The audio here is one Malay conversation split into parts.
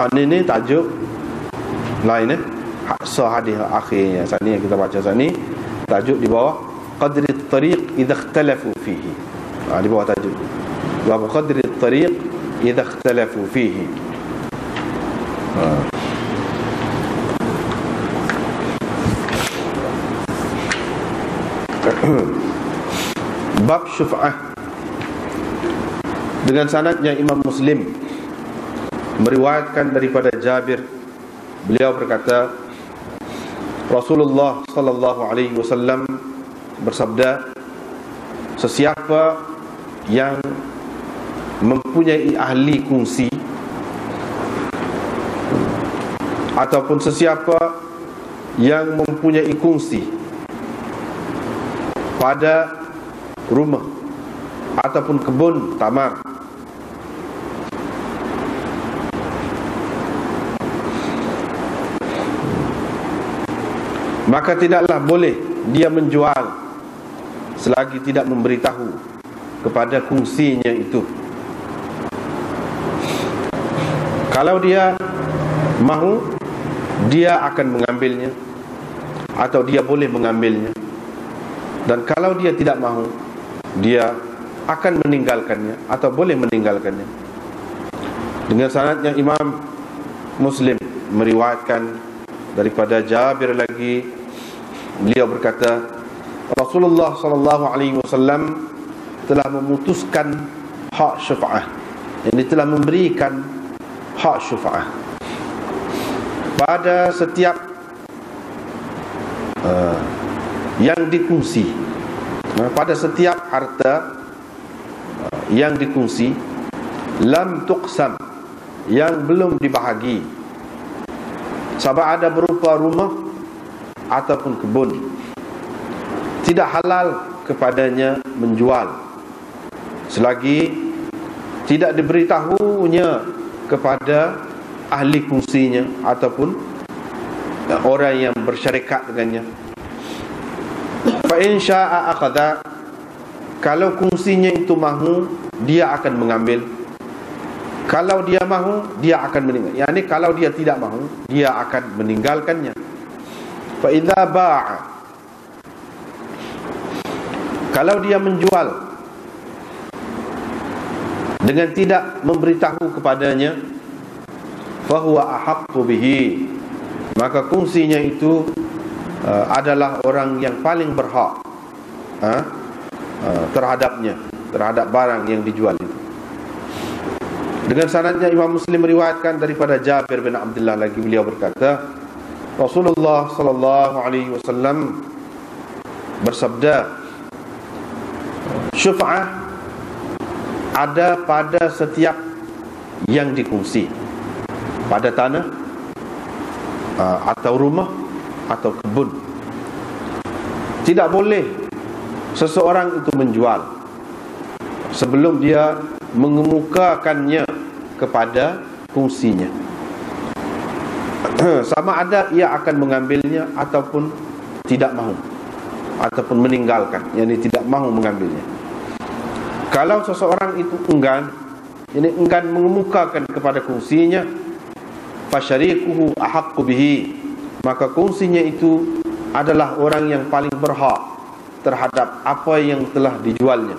Ini tajuk lain hadis akhirnya. Saat ni yang kita baca saat ni, tajuk di bawah qadri at-tariq idza ikhtalafu fihi. Di bawah tajuk bab qadri at-tariq idza ikhtalafu fihi. Bab syuf'ah, dengan sanadnya Imam Muslim meriwayatkan daripada Jabir, beliau berkata Rasulullah sallallahu alaihi wasallam bersabda, sesiapa yang mempunyai ahli kongsi ataupun sesiapa yang mempunyai kongsi pada rumah ataupun kebun tamar, maka tidaklah boleh dia menjual selagi tidak memberitahu kepada kongsinya itu. Kalau dia mahu, dia akan mengambilnya atau dia boleh mengambilnya, dan kalau dia tidak mahu, dia akan meninggalkannya atau boleh meninggalkannya. Dengan sanadnya Imam Muslim meriwayatkan daripada Jabir lagi, beliau berkata Rasulullah sallallahu alaihi wasallam telah memutuskan hak syafa'ah, yang telah memberikan hak syafa'ah pada setiap yang dikongsi, pada setiap harta yang dikongsi, lam tuqsam, yang belum dibahagi, sama ada berupa rumah ataupun kebun, tidak halal kepadanya menjual selagi tidak diberitahunya kepada ahli kongsinya ataupun orang yang bersyarikat dengannya. Fa in syaa'a akhadha, kalau kongsinya itu mahu, dia akan mengambil. Kalau dia mahu, dia akan meninggal. Yani kalau dia tidak mahu, dia akan meninggalkannya. Fa idza ba'a, kalau dia menjual dengan tidak memberitahu kepadanya, fa huwa ahaqqu bihi, maka kongsinya itu adalah orang yang paling berhak terhadapnya, terhadap barang yang dijual itu. Dengan sanadnya Imam Muslim meriwayatkan daripada Jabir bin Abdullah lagi, beliau berkata Rasulullah sallallahu alaihi wasallam bersabda, syuf'ah ada pada setiap yang dikongsi, pada tanah atau rumah atau kebun. Tidak boleh seseorang itu menjual sebelum dia mengemukakannya kepada kongsinya, sama ada ia akan mengambilnya ataupun tidak mahu, ataupun meninggalkan, yakni tidak mahu mengambilnya. Kalau seseorang itu enggan, yakni enggan mengemukakan kepada kongsinya, fasyarikuhu ahaqqu bihi, maka kongsinya itu adalah orang yang paling berhak terhadap apa yang telah dijualnya,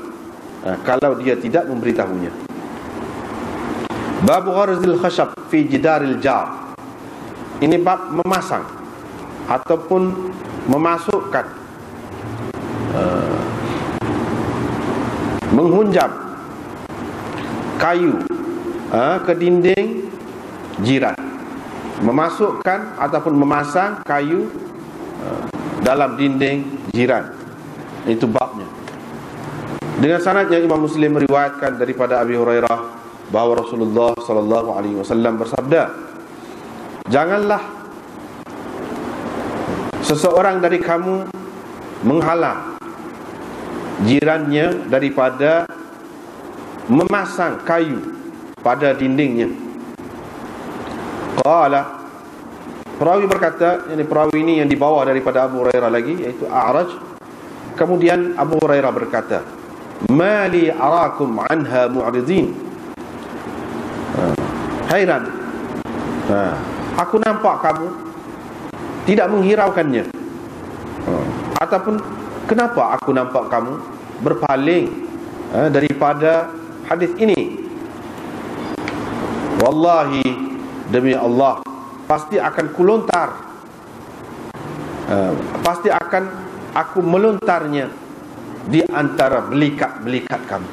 kalau dia tidak memberitahunya. Bab gharzil khashab fi jidaril jar, ini bab memasang ataupun memasukkan, menghunjam kayu ke dinding jiran, memasukkan ataupun memasang kayu dalam dinding jiran. Itu babnya. Dengan sanadnya Imam Muslim meriwayatkan daripada Abi Hurairah bahawa Rasulullah sallallahu alaihi wasallam bersabda, janganlah seseorang dari kamu menghalang jirannya daripada memasang kayu pada dindingnya. Qala, perawi berkata, ini perawi ini yang dibawa daripada Abu Hurairah lagi, iaitu A'raj. Kemudian Abu Hurairah berkata, mali arakum anha mu'ridin, heran Aku nampak kamu tidak menghiraukannya. Ataupun kenapa aku nampak kamu berpaling daripada hadis ini? Wallahi, demi Allah, pasti akan kulontar, pasti akan aku melontarnya di antara belikat-belikat kamu.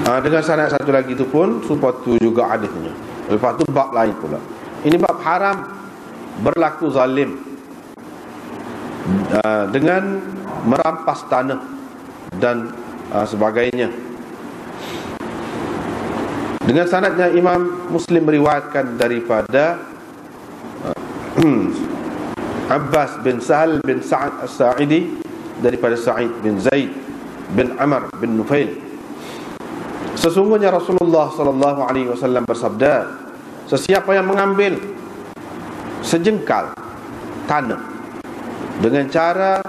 Dengan sanad satu lagi itu pun supatu juga hadisnya. Lepas tu bab lain pula. Ini bab haram berlaku zalim dengan merampas tanah dan sebagainya. Dengan sanadnya Imam Muslim meriwayatkan daripada Abbas bin Sahal bin Sa'ad As-Sa'idi daripada Sa'id bin Zaid bin Amr bin Nufail, sesungguhnya Rasulullah sallallahu alaihi wasallam bersabda, sesiapa yang mengambil sejengkal tanah dengan cara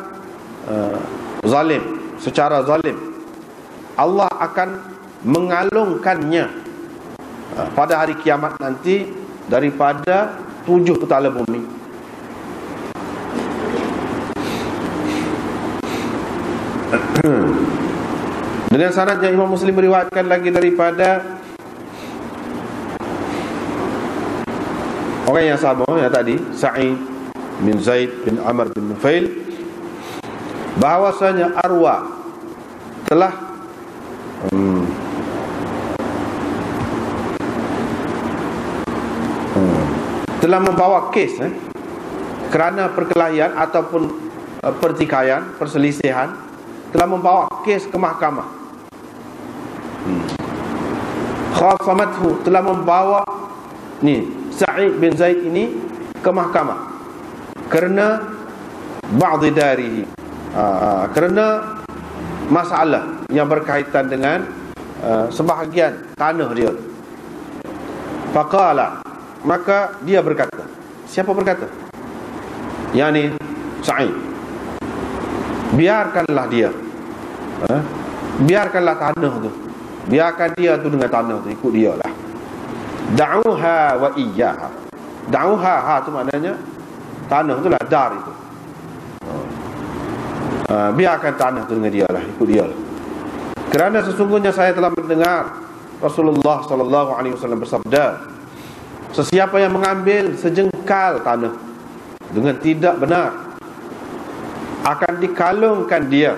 zalim, secara zalim, Allah akan mengalungkannya pada hari kiamat nanti daripada 7 petala bumi. Dengan sanadnya Imam Muslim meriwayatkan lagi daripada orang yang sama yang tadi, Sa'id bin Zaid bin Amr bin Nufail, bahawasanya arwah telah membawa kes kerana perkelahian ataupun pertikaian, perselisihan, telah membawa kes ke mahkamah. Khasamathu, telah membawa Sa'id bin Zaid ini ke mahkamah kerana ba'dhi darihi, kerana masalah yang berkaitan dengan sebahagian tanah dia. Faqala, maka dia berkata, siapa berkata? Yani Sa'id, biarkanlah dia, biarkanlah tanah tu, biarkan dia tu dengan tanah tu, ikut dia lah. Da'uha wa iyyaha. Da'uha, ha tu maknanya tanah tu lah, dar itu. Biarkan tanah tu dengan dia lah, ikut dia lah. Kerana sesungguhnya saya telah mendengar Rasulullah sallallahu alaihi wasallam bersabda, sesiapa yang mengambil sejengkal tanah dengan tidak benar akan dikalungkan dia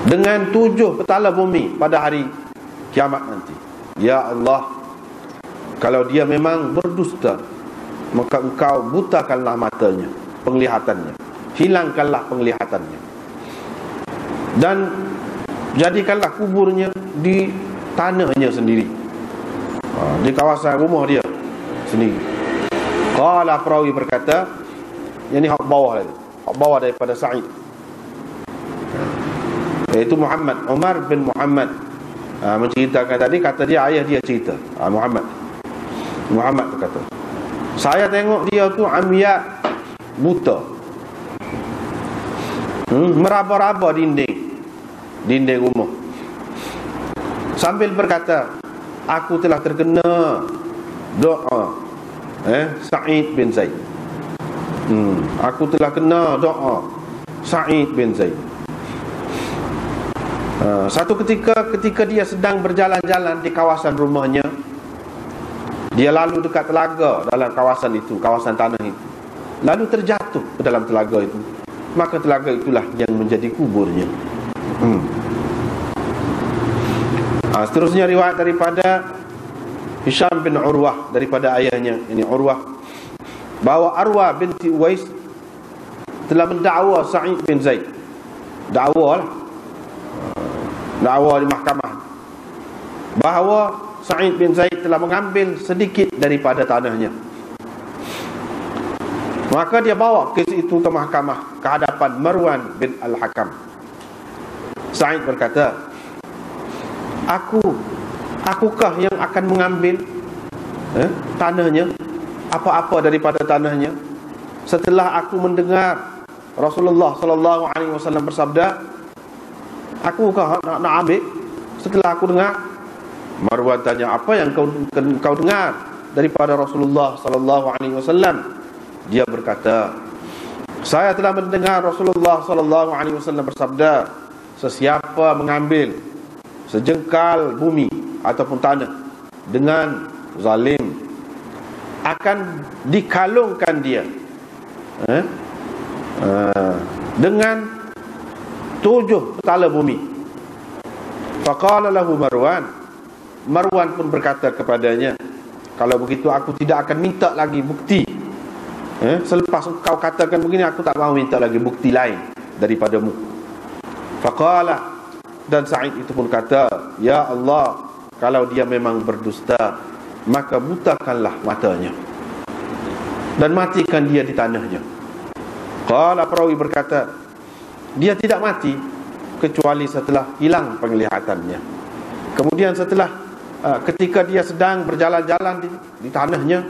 dengan 7 petala bumi pada hari kiamat nanti. Ya Allah, kalau dia memang berdusta, maka engkau butakanlah matanya, penglihatannya, hilangkanlah penglihatannya, dan jadikanlah kuburnya di tanahnya sendiri, di kawasan rumah dia sendiri. Qala, perawi berkata, yang ni hak bawah lagi, hak bawah daripada Sa'id, iaitu Muhammad, Umar bin Muhammad menceritakan tadi, kata dia ayah dia cerita, Muhammad tu kata, saya tengok dia tu amya, buta, meraba-raba dinding rumah, sambil berkata, aku telah terkena doa Sa'id bin Zaid. Aku telah kena doa Sa'id bin Zaid. Satu ketika dia sedang berjalan-jalan di kawasan rumahnya, dia lalu dekat telaga dalam kawasan itu, kawasan tanah itu, lalu terjatuh ke dalam telaga itu. Maka telaga itulah yang menjadi kuburnya. Seterusnya riwayat daripada Hisham bin Urwah, daripada ayahnya, ini Urwah, bahawa Arwah binti Uwais telah mendakwa Sa'id bin Zaid. Dakwa di mahkamah bahawa Sa'id bin Zaid telah mengambil sedikit daripada tanahnya. Maka dia bawa kes itu ke mahkamah, ke hadapan Marwan bin Al-Hakam. Sa'id berkata, akukah yang akan mengambil tanahnya, apa-apa daripada tanahnya, setelah aku mendengar Rasulullah sallallahu alaihi wasallam bersabda, akukah nak ambil setelah aku dengar. Marwan tanya, apa yang kau dengar daripada Rasulullah sallallahu alaihi wasallam? Dia berkata, saya telah mendengar Rasulullah sallallahu alaihi wasallam bersabda, sesiapa mengambil sejengkal bumi ataupun tanah dengan zalim, akan dikalungkan dia dengan 7 petala bumi. Faqala lahu Marwan pun berkata kepadanya, kalau begitu aku tidak akan minta lagi bukti. Selepas kau katakan begini, aku tak mahu minta lagi bukti lain daripadamu. Faqala, dan Sa'id itu pun kata, ya Allah, kalau dia memang berdusta, maka butakanlah matanya dan matikan dia di tanahnya. Qala, perawi berkata, dia tidak mati kecuali setelah hilang penglihatannya. Kemudian setelah ketika dia sedang berjalan-jalan di tanahnya,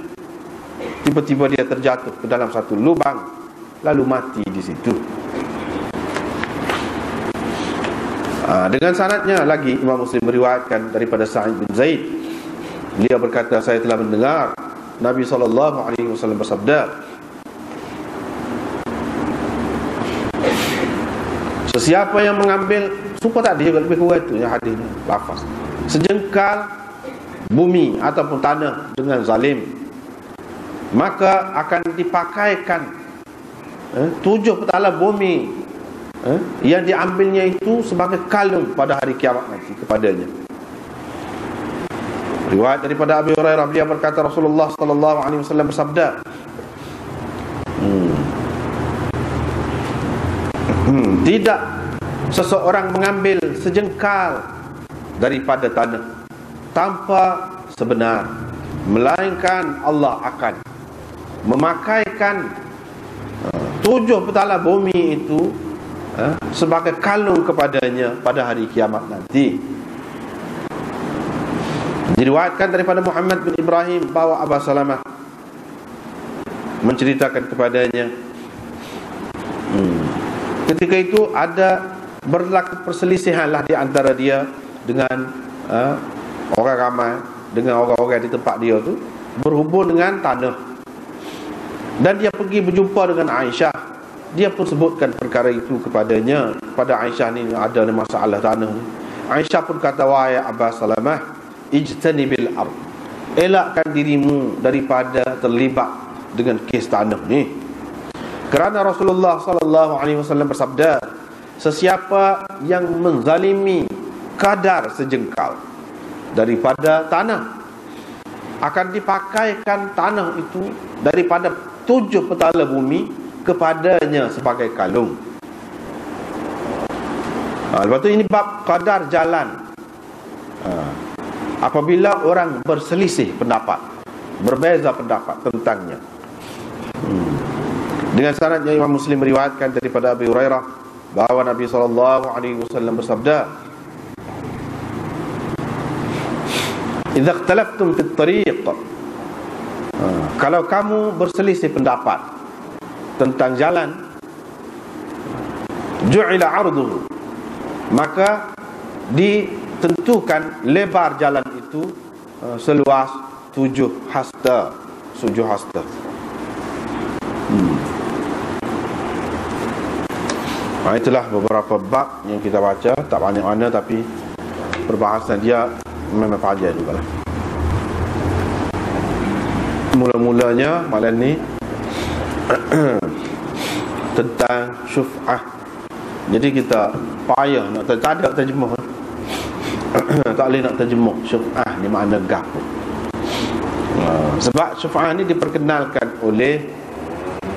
tiba-tiba dia terjatuh ke dalam satu lubang, lalu mati di situ. Dengan sanadnya lagi, Imam Muslim meriwayatkan daripada Sa'id bin Zaid. Dia berkata, saya telah mendengar Nabi SAW bersabda, sesiapa yang mengambil, supaya tadi juga lebih kuat itu yang hadis ni, lafaz, sejengkal bumi ataupun tanah dengan zalim, maka akan dipakaikan 7 petala bumi yang diambilnya itu sebagai kalung pada hari kiamat nanti kepadanya. Riwayat daripada Abi Hurairah, beliau berkata, Rasulullah sallallahu alaihi wasallam bersabda, tidak seseorang mengambil sejengkal daripada tanah tanpa sebenar, melainkan Allah akan memakaikan 7 petala bumi itu sebagai kalung kepadanya pada hari kiamat nanti. Diriwayatkan daripada Muhammad bin Ibrahim bahawa Abu Salamah menceritakan kepadanya, ketika itu ada berlaku perselisihanlah di antara dia dengan orang ramai, dengan orang-orang di tempat dia tu, berhubung dengan tanah. Dan dia pergi berjumpa dengan Aisyah. Dia pun sebutkan perkara itu kepadanya, pada Aisyah ni ada masalah tanah ni. Aisyah pun kata, wahai Abu Salamah, ijtanibil ard, elakkan dirimu daripada terlibat dengan kes tanah ni. Kerana Rasulullah sallallahu alaihi wasallam bersabda, sesiapa yang menzalimi kadar sejengkal daripada tanah, akan dipakaikan tanah itu daripada 7 petala bumi kepadanya sebagai kalung. Lepas tu ini bab kadar jalan. Apabila orang berselisih pendapat, berbeza pendapat tentangnya. Dengan sanadnya Imam Muslim meriwayatkan daripada Abi Hurairah bahawa Nabi SAW bersabda, idza ikhtalaftum fit tariq, kalau kamu berselisih pendapat tentang jalan, ju'ila arduhu, maka ditentukan lebar jalan itu seluas 7 hasta. Itulah beberapa bab yang kita baca, tak banyak mana, tapi perbahasan dia memang panjang juga lah. Mula-mulanya malam ni tentang syuf'ah. Jadi kita payah nak tak ada terjemah. Tak boleh nak terjemah syuf'ah ni makna gapo. Sebab syuf'ah ni diperkenalkan oleh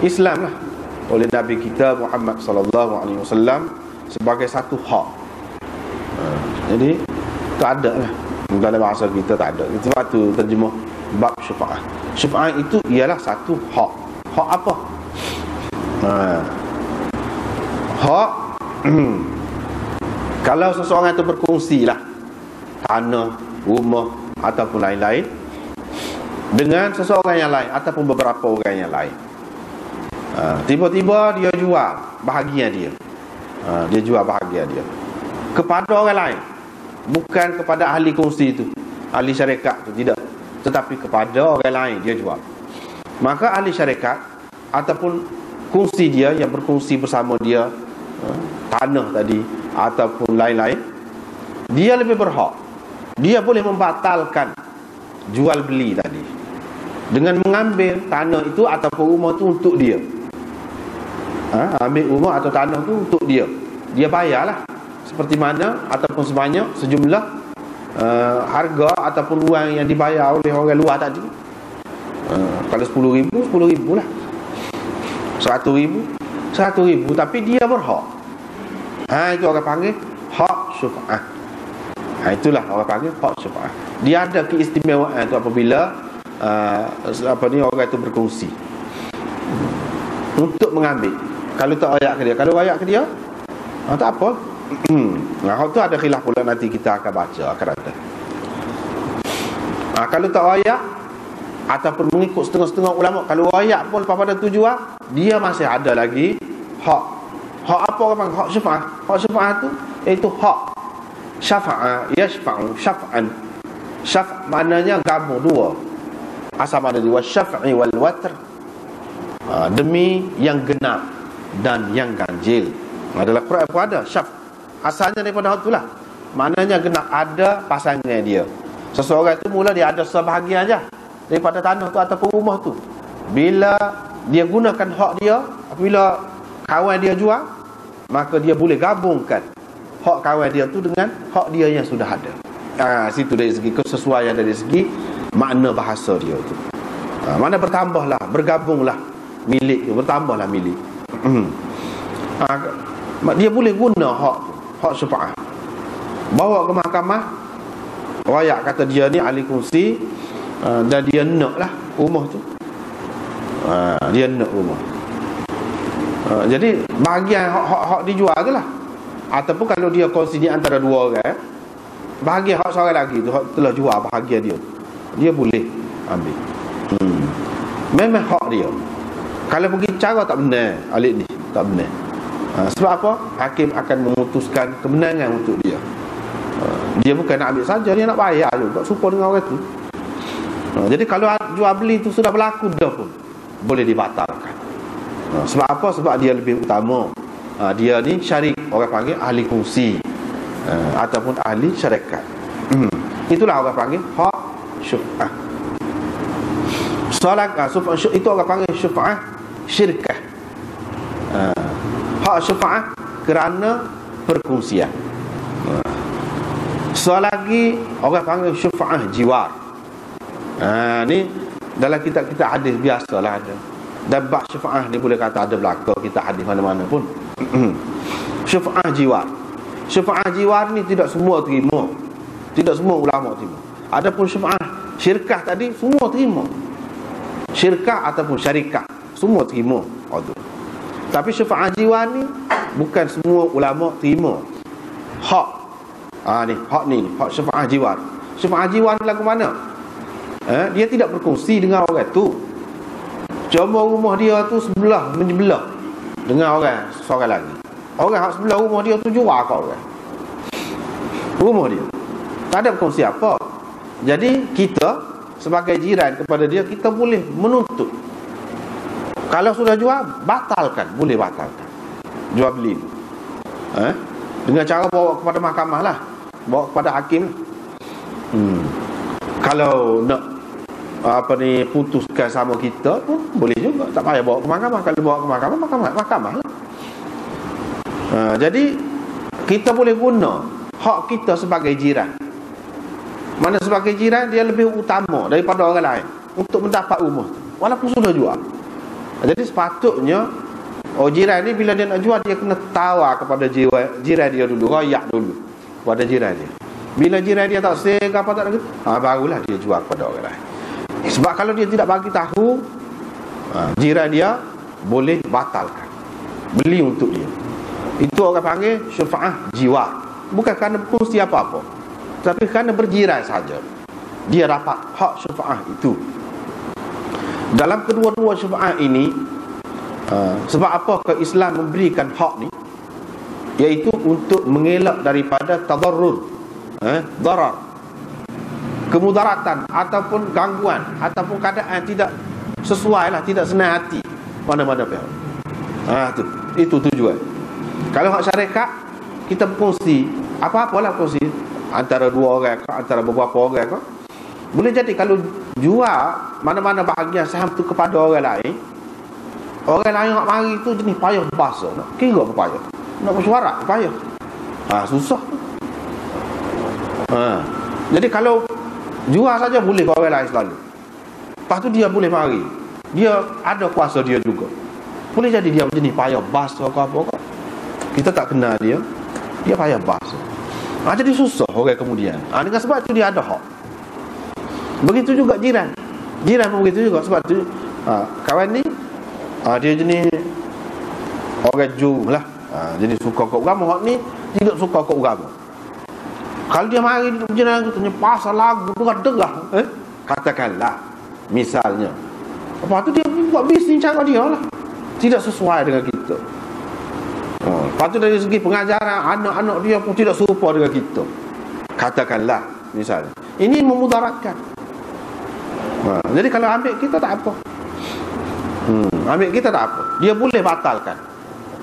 Islam lah, oleh Nabi kita Muhammad sallallahu alaihi wasallam sebagai satu hak. Jadi tak ada lah dalam bahasa kita, tak ada. Sebab tu terjemah bab syuf'ah. Syuf'ah itu ialah satu hak. Hak apa? Hak kalau seseorang itu berkongsi lah tanah, rumah ataupun lain-lain dengan seseorang yang lain ataupun beberapa orang yang lain, tiba-tiba dia jual bahagian dia, dia jual bahagian dia kepada orang lain, bukan kepada ahli kongsi itu, ahli syarikat itu, tidak, tetapi kepada orang lain dia jual. Maka ahli syarikat ataupun kongsi dia yang berkongsi bersama dia, tanah tadi ataupun lain-lain, dia lebih berhak. Dia boleh membatalkan jual beli tadi dengan mengambil tanah itu ataupun rumah itu untuk dia. Ambil rumah atau tanah itu untuk dia. Dia bayarlah seperti mana ataupun sebanyak sejumlah harga ataupun wang yang dibayar oleh orang luar tadi. Kalau 10,000, 10,000 lah. 100,000, 100,000, tapi dia berhak. Itu orang panggil hak syufa'ah. Itulah orang panggil hak syufa'ah. Dia ada keistimewaan itu apabila orang itu berkongsi untuk mengambil. Kalau tak ayak ke dia, kalau ayak ke dia, tak apa. Hak tu ada khilaf pula, nanti kita akan baca akan datang. Kalau tak ayak ataupun mengikut setengah-setengah ulama, kalau ayak pun pada tujuan, dia masih ada lagi hak. Hak apa orang panggil? Hak syafa'ah. Hak syafa'ah tu iaitu hak syafa'a, yashfa'u syaf'an. Syaf' maknanya gabung dua. Asal makna dia wasyaf'i wal watr, demi yang genap dan yang ganjil. Dalam Quran pun ada syaf'. Asalnya daripada hak itulah. Maknanya genap, ada pasangan dia. Seseorang itu mula dia ada sebahagian aja daripada tanah tu ataupun rumah tu. Bila dia gunakan hak dia, apabila kawan dia jual, maka dia boleh gabungkan hak kawan dia tu dengan hak dia yang sudah ada. Situ dari segi kesesuaian, dari segi makna bahasa dia tu. Mana bertambahlah, bergabunglah milik tu, bertambahlah milik. Dia boleh guna hak syafa'ah, bawa ke mahkamah. Rakyat kata dia ni ahli kongsi, dan dia nak lah rumah tu. Dia nak rumah. Jadi bahagian hak dijual tu lah. Ataupun kalau dia kongsi ni antara dua orang, bahagian hak seorang lagi tu, hak telah jual bahagian dia, dia boleh ambil. Memang hak dia. Kalau pergi cara tak benar, alik ni tak benar. Sebab apa? Hakim akan memutuskan kemenangan untuk dia. Dia bukan nak ambil saja, dia nak bayar juga, supaya dengan orang tu. Jadi kalau jual beli itu sudah berlaku dah pun boleh dibatalkan. Sebab apa? Sebab dia lebih utama. Dia ni syarik, orang panggil ahli kongsi, ataupun ahli syarikat. Itulah orang panggil hak syuf'ah. Itu orang panggil syuf'ah syirkah. Hak syuf'ah kerana perkongsian. Soal lagi orang panggil syuf'ah jiwar. Ni dalam kitab-kitab hadis biasalah ada. Dan bab syuf'ah ni boleh kata ada belakang kita hadis mana-mana pun. Syuf'ah jiwar. Syuf'ah jiwar ni tidak semua terima. Tidak semua ulama terima. Adapun syuf'ah syirkah tadi semua terima. Syirkah ataupun syarikah semua terima. Tapi syuf'ah jiwar ni bukan semua ulama terima. Hak hak syuf'ah jiwar. Syuf'ah jiwar ni lagu mana? Dia tidak berkongsi dengan orang tu. Cuma rumah dia tu sebelah menyebelah dengan orang seorang lagi. Orang hak sebelah rumah dia tu jual kat orang rumah dia, tak ada berkongsi apa. Jadi kita sebagai jiran kepada dia, kita boleh menuntut. Kalau sudah jual, batalkan. Boleh batalkan jual beli dengan cara bawa kepada mahkamah lah, bawa kepada hakim. Kalau nak putuskan sama kita pun boleh juga, tak payah bawa ke mahkamah. Kalau bawa ke mahkamah lah. Jadi kita boleh guna hak kita sebagai jiran. Mana sebagai jiran dia lebih utama daripada orang lain untuk mendapat rumah walaupun sudah jual. Jadi sepatutnya jiran ni bila dia nak jual, dia kena tawar kepada jiran dia dulu, royak dulu kepada jiran dia. Bila jiran dia tak sega apa tak lagi, barulah dia jual kepada orang lain. Sebab kalau dia tidak bagi tahu, jiran dia boleh batalkan beli untuk dia. Itu orang panggil syufa'ah jiwar. Bukan kerana berkongsi apa-apa, tapi kerana berjiran saja dia dapat hak syufa'ah itu. Dalam kedua-dua syufa'ah ini, sebab apa ke Islam memberikan hak ni? Iaitu untuk mengelak daripada tadarrur, darar, kemudaratan ataupun gangguan ataupun keadaan tidak sesuai lah, tidak senang hati mana-mana pihak. Itu tujuan. Kalau hak syarikat, kita berkongsi apa-apalah kongsi antara dua orang ke, antara beberapa orang ke. Boleh jadi kalau jual mana-mana bahagian saham tu kepada orang lain nak mari tu jenis payah bahasa, nak kira apa payah, nak bersuara payah. Susah. Jadi kalau jual saja boleh ke orang lain selalu. Lepas tu dia boleh mari, dia ada kuasa dia juga. Boleh jadi dia jenis payah bahasa ke apa ke. Kita tak kenal dia payah bahasa. Jadi susah orang kemudian. Dengan sebab tu dia ada hak. Begitu juga jiran pun begitu juga. Sebab tu kawan ni dia jenis orang jum lah, jenis suka kat agama. Hak ni tidak suka kat agama. Kalau dia mari duduk jiran tu tanya pasal lagu tu dengar, katakanlah misalnya, lepas tu dia buat bisnes cara dia lah, tidak sesuai dengan kita. Lepas tu dari segi pengajaran, anak-anak dia pun tidak serupa dengan kita, katakanlah misalnya. Ini memudaratkan. Jadi kalau ambil kita tak apa. Ambil kita tak apa. Dia boleh batalkan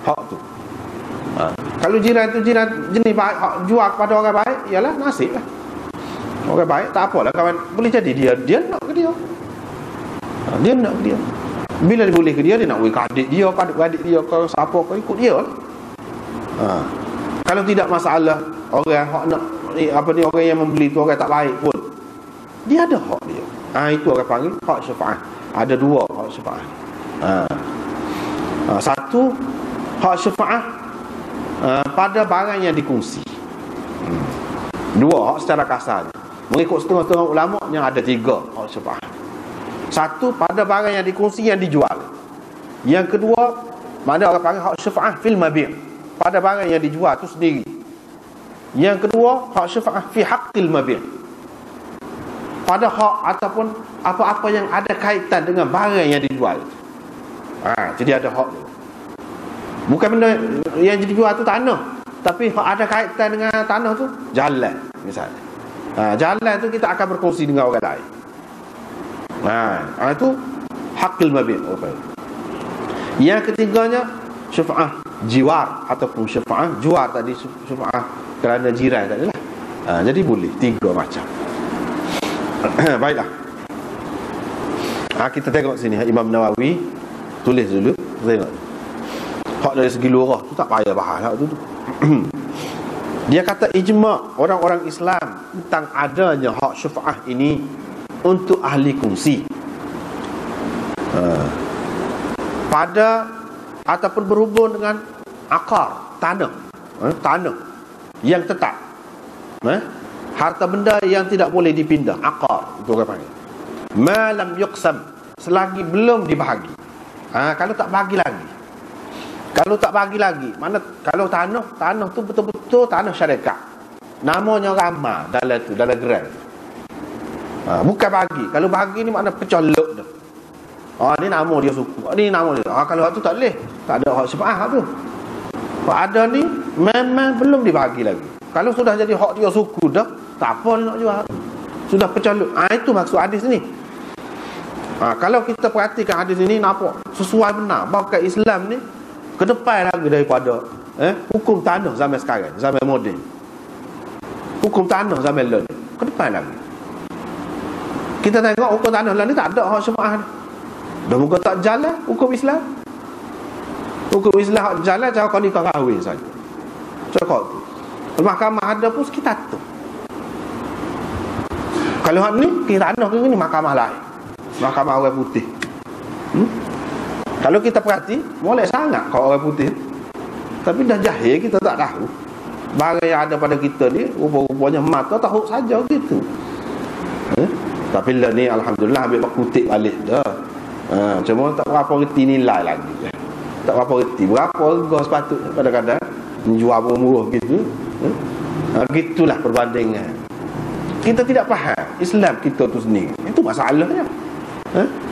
hak tu. Kalau jiran tu jiran jenis baik, hak jual kepada orang baik, ialah nasib lah. Orang baik tak apalah kawan. Boleh jadi dia nak ke dia. Dia nak ke dia. Bila dia boleh ke dia nak ke adik dia, ke adik dia, ke siapa, ke ikut dia lah. Kalau tidak masalah, orang hak nak orang yang membeli tu orang tak baik pun, dia ada hak dia. Itu orang panggil hak syafaat. Ada dua hak syafaat. Satu, hak syafaat pada barang yang dikongsi. Dua hak secara kasar. Mengikut setengah-setengah ulama yang ada tiga hak syafaat. Satu, pada barang yang dikongsi yang dijual. Yang kedua, mana orang panggil hak syafaat fil mabi', pada barang yang dijual tu sendiri. Yang kedua, hak syafaat fi haqqil mabi', pada hak ataupun apa-apa yang ada kaitan dengan barang yang dijual. Jadi ada hak dia. Bukan benda yang dijual tu tanah, tapi hak ada kaitan dengan tanah tu jalan misalnya. Jalan tu kita akan berkongsi dengan orang lain. Itu haqqil mabi'. Yang ketiganya syafaat jiwar ataupun syafaat juar tadi, syafaat kerana jiran tadi lah. Jadi boleh tiga macam. Baiklah. Kita tengok sini Imam Nawawi tulis dulu. Tengok. Hak dari segi lurah tu tak payah bahas hak tu. Dia kata ijma' orang-orang Islam tentang adanya hak syafaat ini untuk ahli kongsi. Pada ataupun berhubung dengan akar, tanah yang tetap, harta benda yang tidak boleh dipindah, akar itu orang panggil. Ma lam yuqsam, selagi belum dibahagi. Kalau tak bagi lagi, mana kalau tanah tu betul-betul tanah syarikat, namanya ramah dalam tu, dalam gerai. Bukan bagi. Kalau bagi ni makna pecah lok dah. Ni nama dia suku, ni nama dia. Kalau hak tu tak boleh, tak ada hak syafaat tu. Hak ada ni memang belum dibagi lagi. Kalau sudah jadi hak dia suku dah, tak apa nak jual. Sudah pecah lok. Itu maksud hadis ni. Kalau kita perhatikan hadis ini, nampak sesuai benar bahawa Islam ni ke depan lagi daripada hukum tanah zaman sekarang, zaman moden. Hukum tanah zaman lalu ke depan lagi. Kita tengok hukum tanah lalu ni tak ada hak syafaat. Dah muka tak jalan hukum Islam. Hukum Islam hak jalan cara kau nikah kahwin saja. Cakap tu. Mahkamah ada pun sekitar tu. Kalau hak ni kita tanah ni mahkamah lain. Mahkamah orang putih. Kalau kita perhati, molek sangat kalau orang putih. Tapi dah jahil kita tak tahu. Barang yang ada pada kita ni rupa-rupanya mata tahu saja gitu. Tapi lah ni alhamdulillah ambil kutip balik dah. Cuma tak berapa reti nilai lagi. Tak berapa reti. Berapa harga sepatutnya kadang-kadang menjual murah gitu. Gitulah perbandingan. Kita tidak faham Islam kita tu sendiri. Itu masalahnya.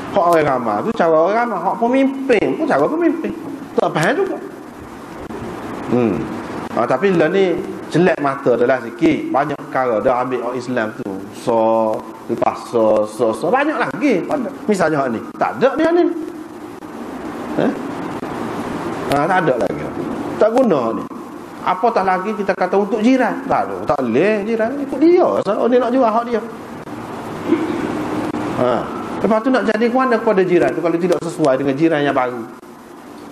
Hak orang ramah tu cara orang ramah, hak pemimpin pun cara pemimpin tak faham juga. Tapi lah ni celak mata dah lah sikit. Banyak perkara dah ambil orang Islam tu. Lepas banyak lagi. Misalnya hak ni, tak ada dia ni. Tak ada lagi. Tak guna ni. Apatah lagi kita kata untuk jiran. Tak boleh jiran ikut dia. So, dia nak jual hak dia. Lepas tu nak jadi kuanda kepada jiran tu kalau tidak sesuai dengan jiran yang baru.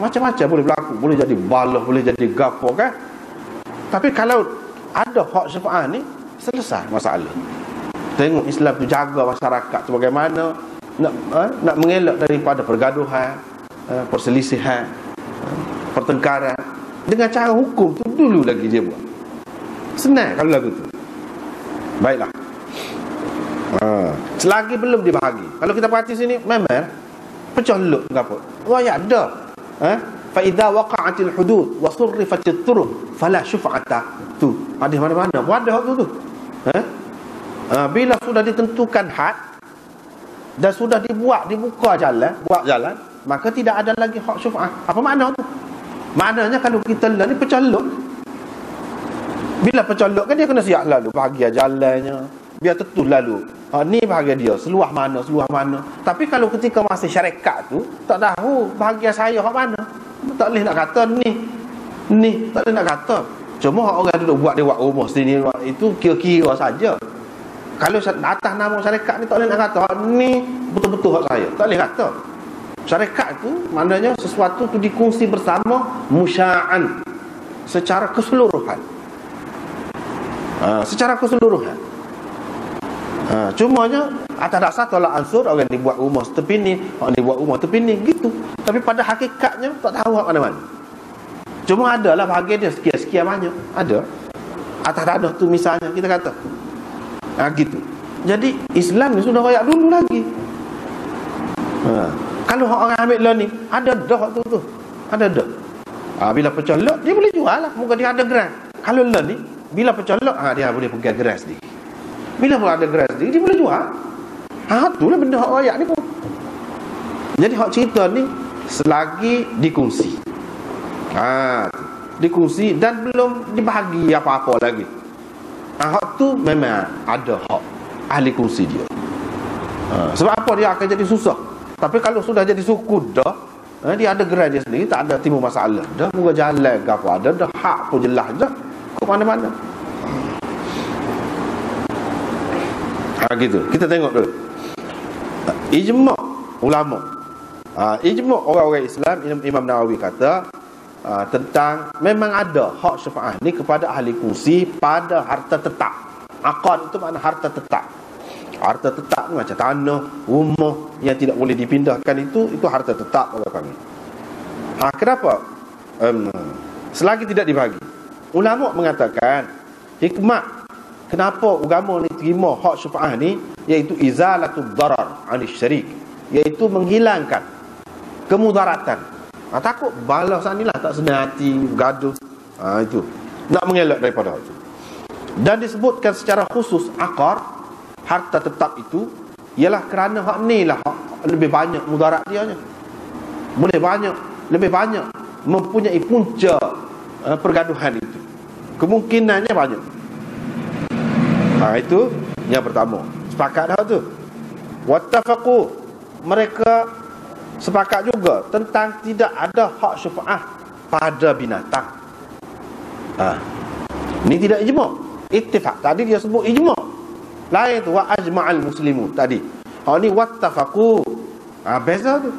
Macam-macam boleh berlaku. Boleh jadi balah, boleh jadi gapo kan. Tapi kalau ada hak syafaat ni, selesai masalah. Tengok Islam tu jaga masyarakat tu bagaimana nak mengelak daripada pergaduhan, perselisihan, pertengkaran dengan cara hukum tu dulu lagi dia buat. Senang kalau lagu tu. Baiklah. Selagi belum dibahagi. Kalau kita perhati sini memang pecah luk gapo. Wah ya ada. Fa idza waqa'atil hudud wa surrifatit turuq fala syuf'ata. Tu hadis mana-mana ada hak tu. Bila sudah ditentukan had dan sudah dibuka jalan, buat jalan, maka tidak ada lagi hak syuf'ah. Apa makna tu? Maknanya kalau kita ni pecah luk. Bila pecah luk kan dia kena siap lalu bahagian jalannya, biar tertul lalu. Ni bahagian dia, seluah mana. Tapi kalau ketika masih syarikat tu, tak tahu bahagian saya hak mana. Tak boleh nak kata ni tak boleh nak kata. Cuma orang duduk buat dia buat rumah sini itu kira-kira saja. Kalau atas nama syarikat ni tak boleh nak kata ni betul-betul hak saya. Tak boleh kata. Syarikat tu maknanya sesuatu tu dikongsi bersama musya'an secara keseluruhan. Secara keseluruhan. Cumanya atas dasar tolak ansur orang dibuat rumah tepi ni, orang dibuat rumah tepi ni gitu. Tapi pada hakikatnya tak tahu hak mana-mana. Cuma adalah bahagian dia sekian-sekian banyak. Ada. Atas tanah tu misalnya kita kata. Gitu. Jadi Islam ni sudah royak dulu lagi. Kalau orang ambil loan ni, ada dah waktu tu. Ada dah. Bila pecah loan, dia boleh jual lah. Muka dia ada geran. Kalau loan ni, bila pecah loan, dia boleh pegang geran sendiri. Bila pun ada geran sendiri, dia boleh jual. Itulah benda hak royak ni pun. Jadi hak cerita ni selagi dikongsi. Dikongsi dan belum dibahagi apa-apa lagi. Hak tu memang ada hak ahli kongsi dia. Sebab apa dia akan jadi susah. Tapi kalau sudah jadi suku dah, dia ada gerai dia sendiri, tak ada timbul masalah dah. Moga jalan ke apa ada dah, hak pun jelas dah ke mana-mana. Gitu. Kita tengok dulu ijma' ulama. Ijma' orang-orang Islam, Imam Nawawi kata tentang memang ada hak syafaat ni kepada ahli kongsi pada harta tetap. Aqad itu makna harta tetap. Harta tetap ni macam tanah, rumah yang tidak boleh dipindahkan itu harta tetap bagi kami. Kenapa? Selagi tidak dibagi. Ulama mengatakan hikmah kenapa agama ni terima hak syafaat ni iaitu izalatud darar 'anil syarik, iaitu menghilangkan kemudaratan. Takut balas anilah tak senang hati, gaduh. Itu nak mengelak daripada itu. Dan disebutkan secara khusus akar harta tetap itu ialah kerana hak ni lah hak lebih banyak mudarat dia nya. Lebih banyak mempunyai punca pergaduhan itu. Kemungkinannya banyak. Itu yang pertama. Sepakat dah tu. Wattafaqu, mereka sepakat juga tentang tidak ada hak syafaat pada binatang. Ini tidak ijma'. Ittifaq. Tadi dia sebut ijma'. Lain tu wa ajma'al muslimun tadi. Ni wattafaqu. Beza tu.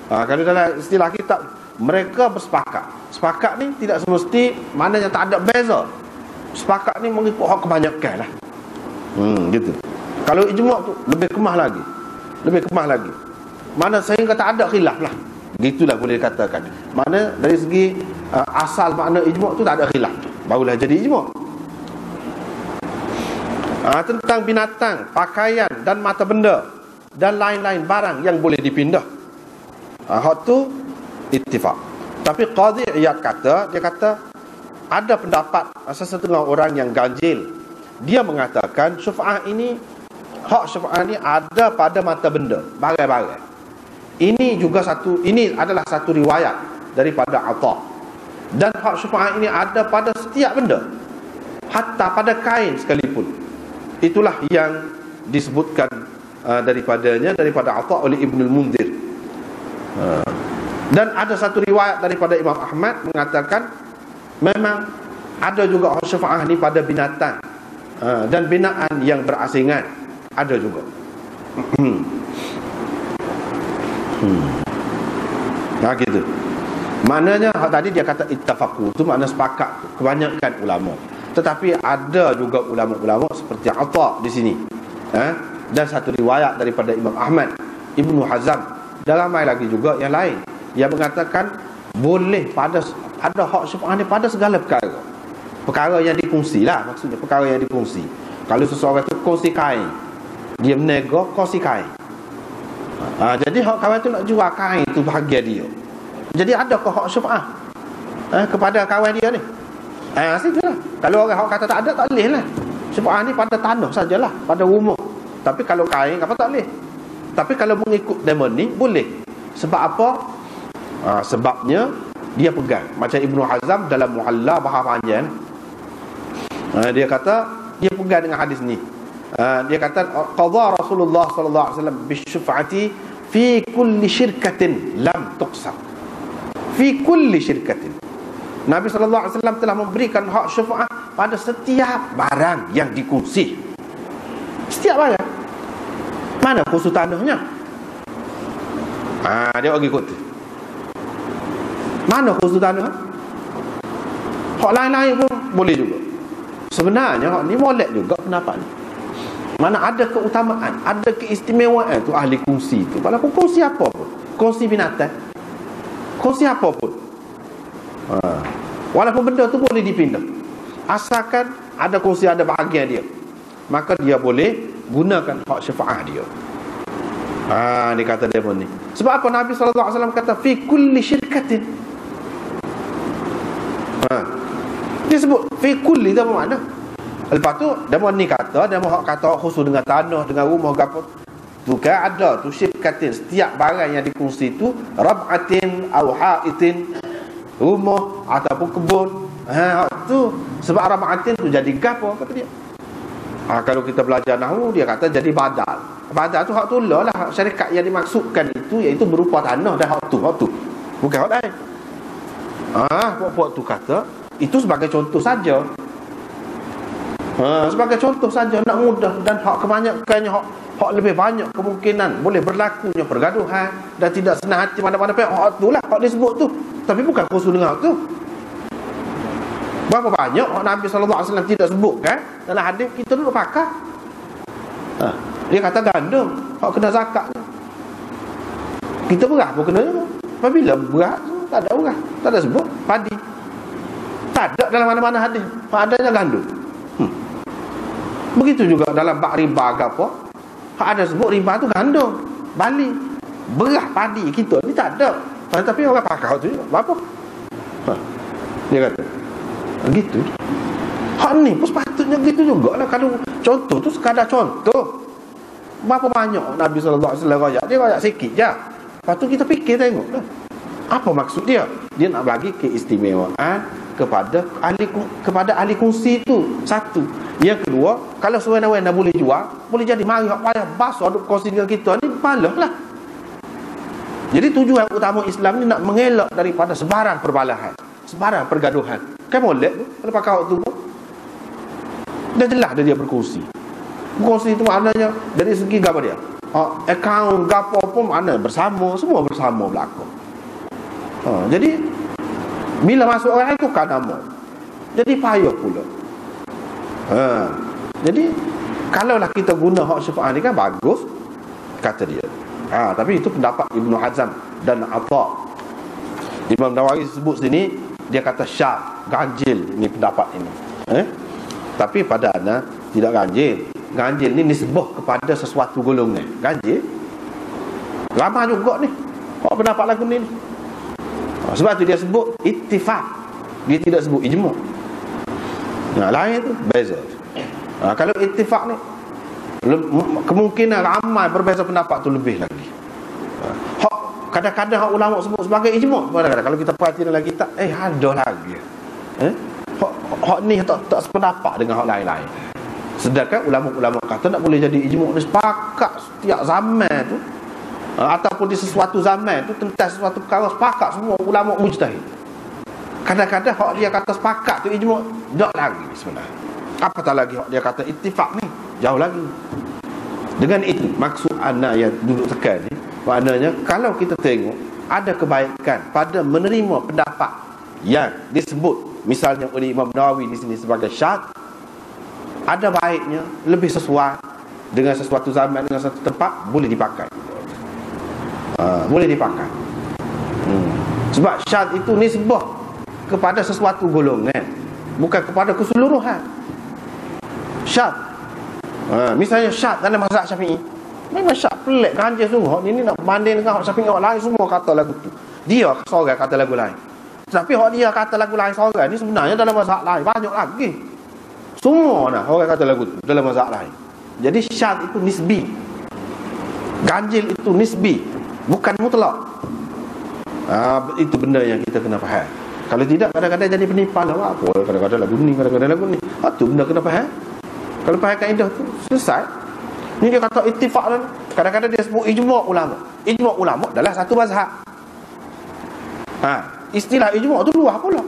Kalau dalam istilah kitab mereka bersepakat. Sepakat ni tidak semesti maknanya tak ada beza. Sepakat ni mengikut hak kebanyakan lah. Gitu. Kalau ijma' tu lebih kemah lagi. Mana sehingga tak ada khilaf lah. Gitulah boleh dikatakan. Mana dari segi asal makna ijma' tu tak ada khilaf. Barulah jadi ijma'. Tentang binatang, pakaian dan mata benda dan lain-lain barang yang boleh dipindah. Hak tu ittifaq. Tapi Qadhi Iyad dia kata ada pendapat sesetengah orang yang ganjil. Dia mengatakan syafaat ini, hak syafaat ini ada pada mata benda, barang-barang. Ini adalah satu riwayat daripada Atha. Dan hak syafaat ini ada pada setiap benda. hatta pada kain sekalipun. Itulah yang disebutkan daripada Atha oleh Ibnul Munzir. Dan ada satu riwayat daripada Imam Ahmad mengatakan memang ada juga hak syafaah ni pada binatang dan binaan yang berasingan, ada juga. Nah gitu. Maknanya tadi dia kata ittafaqu, itu makna sepakat kebanyakan ulama. Tetapi ada juga ulama-ulama seperti Atha di sini. Dan satu riwayat daripada Imam Ahmad, Ibnu Hazm, dan ramai lagi juga yang lain yang mengatakan boleh pada ada hak syafaah ni pada segala perkara. Perkara yang dikongsi lah, maksudnya perkara yang dikongsi. Kalau seseorang tu kongsi kain, dia menego kongsi kain. Jadi hak kawan tu nak jual kain tu bahagia dia. Jadi ada ke hak syafaah kepada kawan dia ni? Sajalah. Kalau orang hak kata tak ada, tak boleh lah. Syafaah ni pada tanah sajalah, pada rumah. Tapi kalau kain apa tak boleh. Tapi kalau mengikut demon ni boleh. Sebab apa? Sebabnya dia pegang. Macam Ibnu Hazm dalam Muhalla bahas panjang. Dia kata dia pegang dengan hadis ni. Dia kata qadha Rasulullah sallallahu alaihi wasallam bisyafa'ati fi kulli syirkatin lam tuqsam. Fi kulli syirkatin. Nabi sallallahu alaihi wasallam telah memberikan hak syafaat pada setiap barang yang dikongsi. Setiap barang. Mana khusus tanahnya? Dia bagi kota. Mana khusus tanah? Hak lain-lain pun boleh juga. Sebenarnya hak ni molek juga pendapat ni. Mana ada keutamaan, ada keistimewaan tu ahli kongsi tu. Walaupun kongsi apa pun, kongsi binatang, kongsi apa pun, walaupun benda tu boleh dipindah, asalkan ada kongsi, ada bahagian dia, maka dia boleh gunakan hak syafaah dia. Dia kata dia pun ni. Sebab apa Nabi SAW kata fi kulli syirkatin. Dia sebut fi kulli tu apa makna? Lepas tu dia pun ni kata, dia mau kata khusus dengan tanah, dengan rumah ke apa. Tu kan ada tu syirkatin, setiap barang yang dikongsi tu rab'atin au ha'itin, rumah ataupun kebun. Tu sebab rab'atin tu jadi gapo kata dia. Kalau kita belajar nahwu, dia kata jadi badal. Badal tu hak tula lah. Syarikat yang dimaksudkan itu iaitu berupa tanah dan hak tu bukan hak lain. Puak-puak tu kata itu sebagai contoh saja. Sebagai contoh saja, nak mudah, dan hak kebanyakannya hak lebih banyak kemungkinan boleh berlakunya pergaduhan dan tidak senang hati mana-mana pihak. Hak tu lah hak disebut tu. Tapi bukan khusus dengan hak tu. Berapa banyak hak Nabi SAW tidak sebutkan dalam hadis, kita duduk pakar. Dia kata gandum, hak kena zakat ni. Kita beras pun kena juga. Apabila beras, tak ada beras, tak ada sebut padi. Tak ada dalam mana-mana hadis. Adanya gandum. Begitu juga dalam bab riba ke apa, ada sebut riba tu gandum, bali, beras, padi. Kita ni tak ada. Tapi orang pakar tu juga. Apa? Dia kata gitu. Hak ni pun sepatutnya gitu jugalah. Kalau contoh tu sekadar contoh. Berapa banyak Nabi SAW rayak? Dia rayak sikit je. Lepas tu kita fikir tengok dah, apa maksud dia? Dia nak bagi keistimewaan kepada ahli kongsi tu. Satu. Yang kedua, kalau sewenang-wenang boleh jual, boleh jadi mari hak payah basah duk kongsi dengan kita ni, malah lah. Jadi tujuan utama Islam ni nak mengelak daripada sebarang perbalahan, sebarang pergaduhan. Kan molek tu kalau pakai hak tu pun dah jelas dia berkongsi. Berkongsi tu maknanya dari segi apa dia, akaun gapo pun mana bersama, semua bersama berlaku. Jadi bila masuk orang itu kan nama, jadi payah pula. Jadi kalaulah kita guna hak syafaat ni kan bagus kata dia. Tapi itu pendapat Ibnu Hazm dan Atha. Imam Nawawi sebut sini, dia kata syar, ganjil ni pendapat ini. Tapi pada ana tidak ganjil. Ganjil ni nisbah kepada sesuatu golongan. Ganjil ramai juga ni hak pendapat lagu ni. Sebab tu dia sebut ittifaq, dia tidak sebut ijma'. Lain tu beza. Kalau ittifaq ni kemungkinan ramai berbeza pendapat tu lebih lagi. Kadang-kadang ulama sebut sebagai ijma'. Kadang-kadang kalau kita perhati dalam kitab, ada lagi. hak ni tak sependapat dengan hak lain-lain. Sedangkan ulama-ulama kata tak boleh jadi ijma' ni sepakat setiap zaman tu, ataupun di sesuatu zaman tu tentang sesuatu perkara sepakat semua ulama mujtahid. Kadang-kadang hak dia kata sepakat tu ijma' tak lagi sebenarnya. Apatah lagi hak dia kata ittifaq ni, jauh lagi. Dengan itu maksud anak yang duduk tekan ni, maknanya kalau kita tengok ada kebaikan pada menerima pendapat yang disebut misalnya oleh Imam Nawawi di sini sebagai syadz, ada baiknya lebih sesuai dengan sesuatu zaman, dengan satu tempat, boleh dipakai. Boleh dipakai. Sebab syadz itu nisbah kepada sesuatu golongan, bukan kepada keseluruhan. Syadz, misalnya syadz dalam mazhab Syafi'i, memang syadz pelik ganjil sungguh. Ini nak banding dengan hak Syafi'i orang lain semua kata lagu tu, dia seorang kata lagu lain. Tapi hak dia kata lagu lain seorang ni sebenarnya dalam mazhab lain banyak lagi. Semua nak orang kata lagu tu dalam mazhab lain. Jadi syadz itu nisbi, ganjil itu nisbi, bukan mutlak. Itu benda yang kita kena faham. Kalau tidak kadang-kadang jadi penipuan lah. Apa kadang-kadang lagu ni, kadang-kadang lagu ni. Itu benda kena faham. Kalau faham kaedah tu selesai. Ni dia kata ittifaq lah. Kadang-kadang dia sebut ijma' ulama. Ijma' ulama adalah satu mazhab. Istilah ijma' tu luas pula.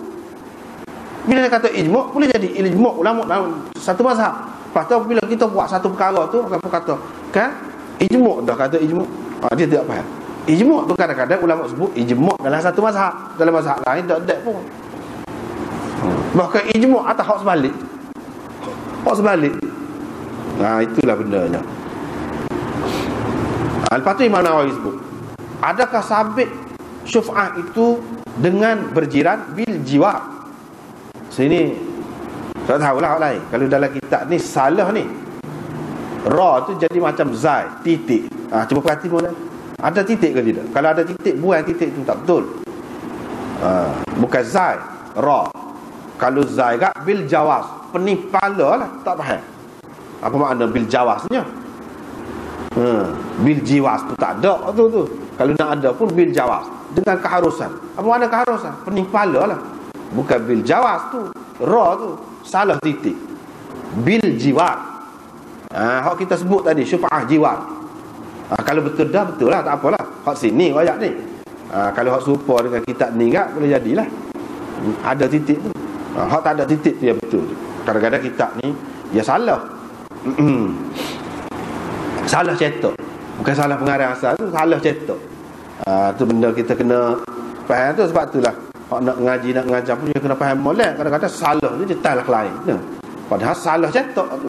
Bila dia kata ijma', boleh jadi ijma' ulama dalam satu mazhab. Lepas tu bila kita buat satu perkara tu, apa kata kan ijma' dah kata ijma', dia tidak faham. Ijma' tu kadang-kadang ulama sebut ijma' dalam satu mazhab, dalam mazhab lain tak ada pun. Bahkan ijma' atas hak sebalik. Hak sebalik. Itulah bendanya. Lepas tu Imam Nawawi sebut, adakah sabit syuf'ah itu dengan berjiran bil jiwa? Sini tak tahulah hak lain. Kalau dalam kitab ni salah ni, ra tu jadi macam zai, titik. Cuba perhati pun ada titik ke tidak? Kalau ada titik, buang titik tu tak betul. Bukan zai, ra. Kalau zai gak bil jawas, penipala lah, tak faham. Apa makna bil jawasnya? Bil jiwas tu tak ada tu. Kalau nak ada pun bil jawas dengan keharusan. Apa makna keharusan? Penipala lah. Bukan bil jawas tu. Ra tu salah titik. Bil jiwar. Hak kita sebut tadi syuf'ah jiwar. Kalau betul dah betul lah, tak apalah. Hak sini ayat ni. Kalau hak serupa dengan kitab ni kan boleh jadilah. Ada titik tu. Hak tak ada titik tu yang betul. Kadang-kadang kitab ni dia salah. Salah cetak. Bukan salah pengarang asal tu, salah cetak. Tu benda kita kena faham tu. Sebab itulah hak nak ngaji, nak mengajar pun dia kena faham molek. Kadang-kadang salah ni cetak lah lain. Padahal salah cetak tu.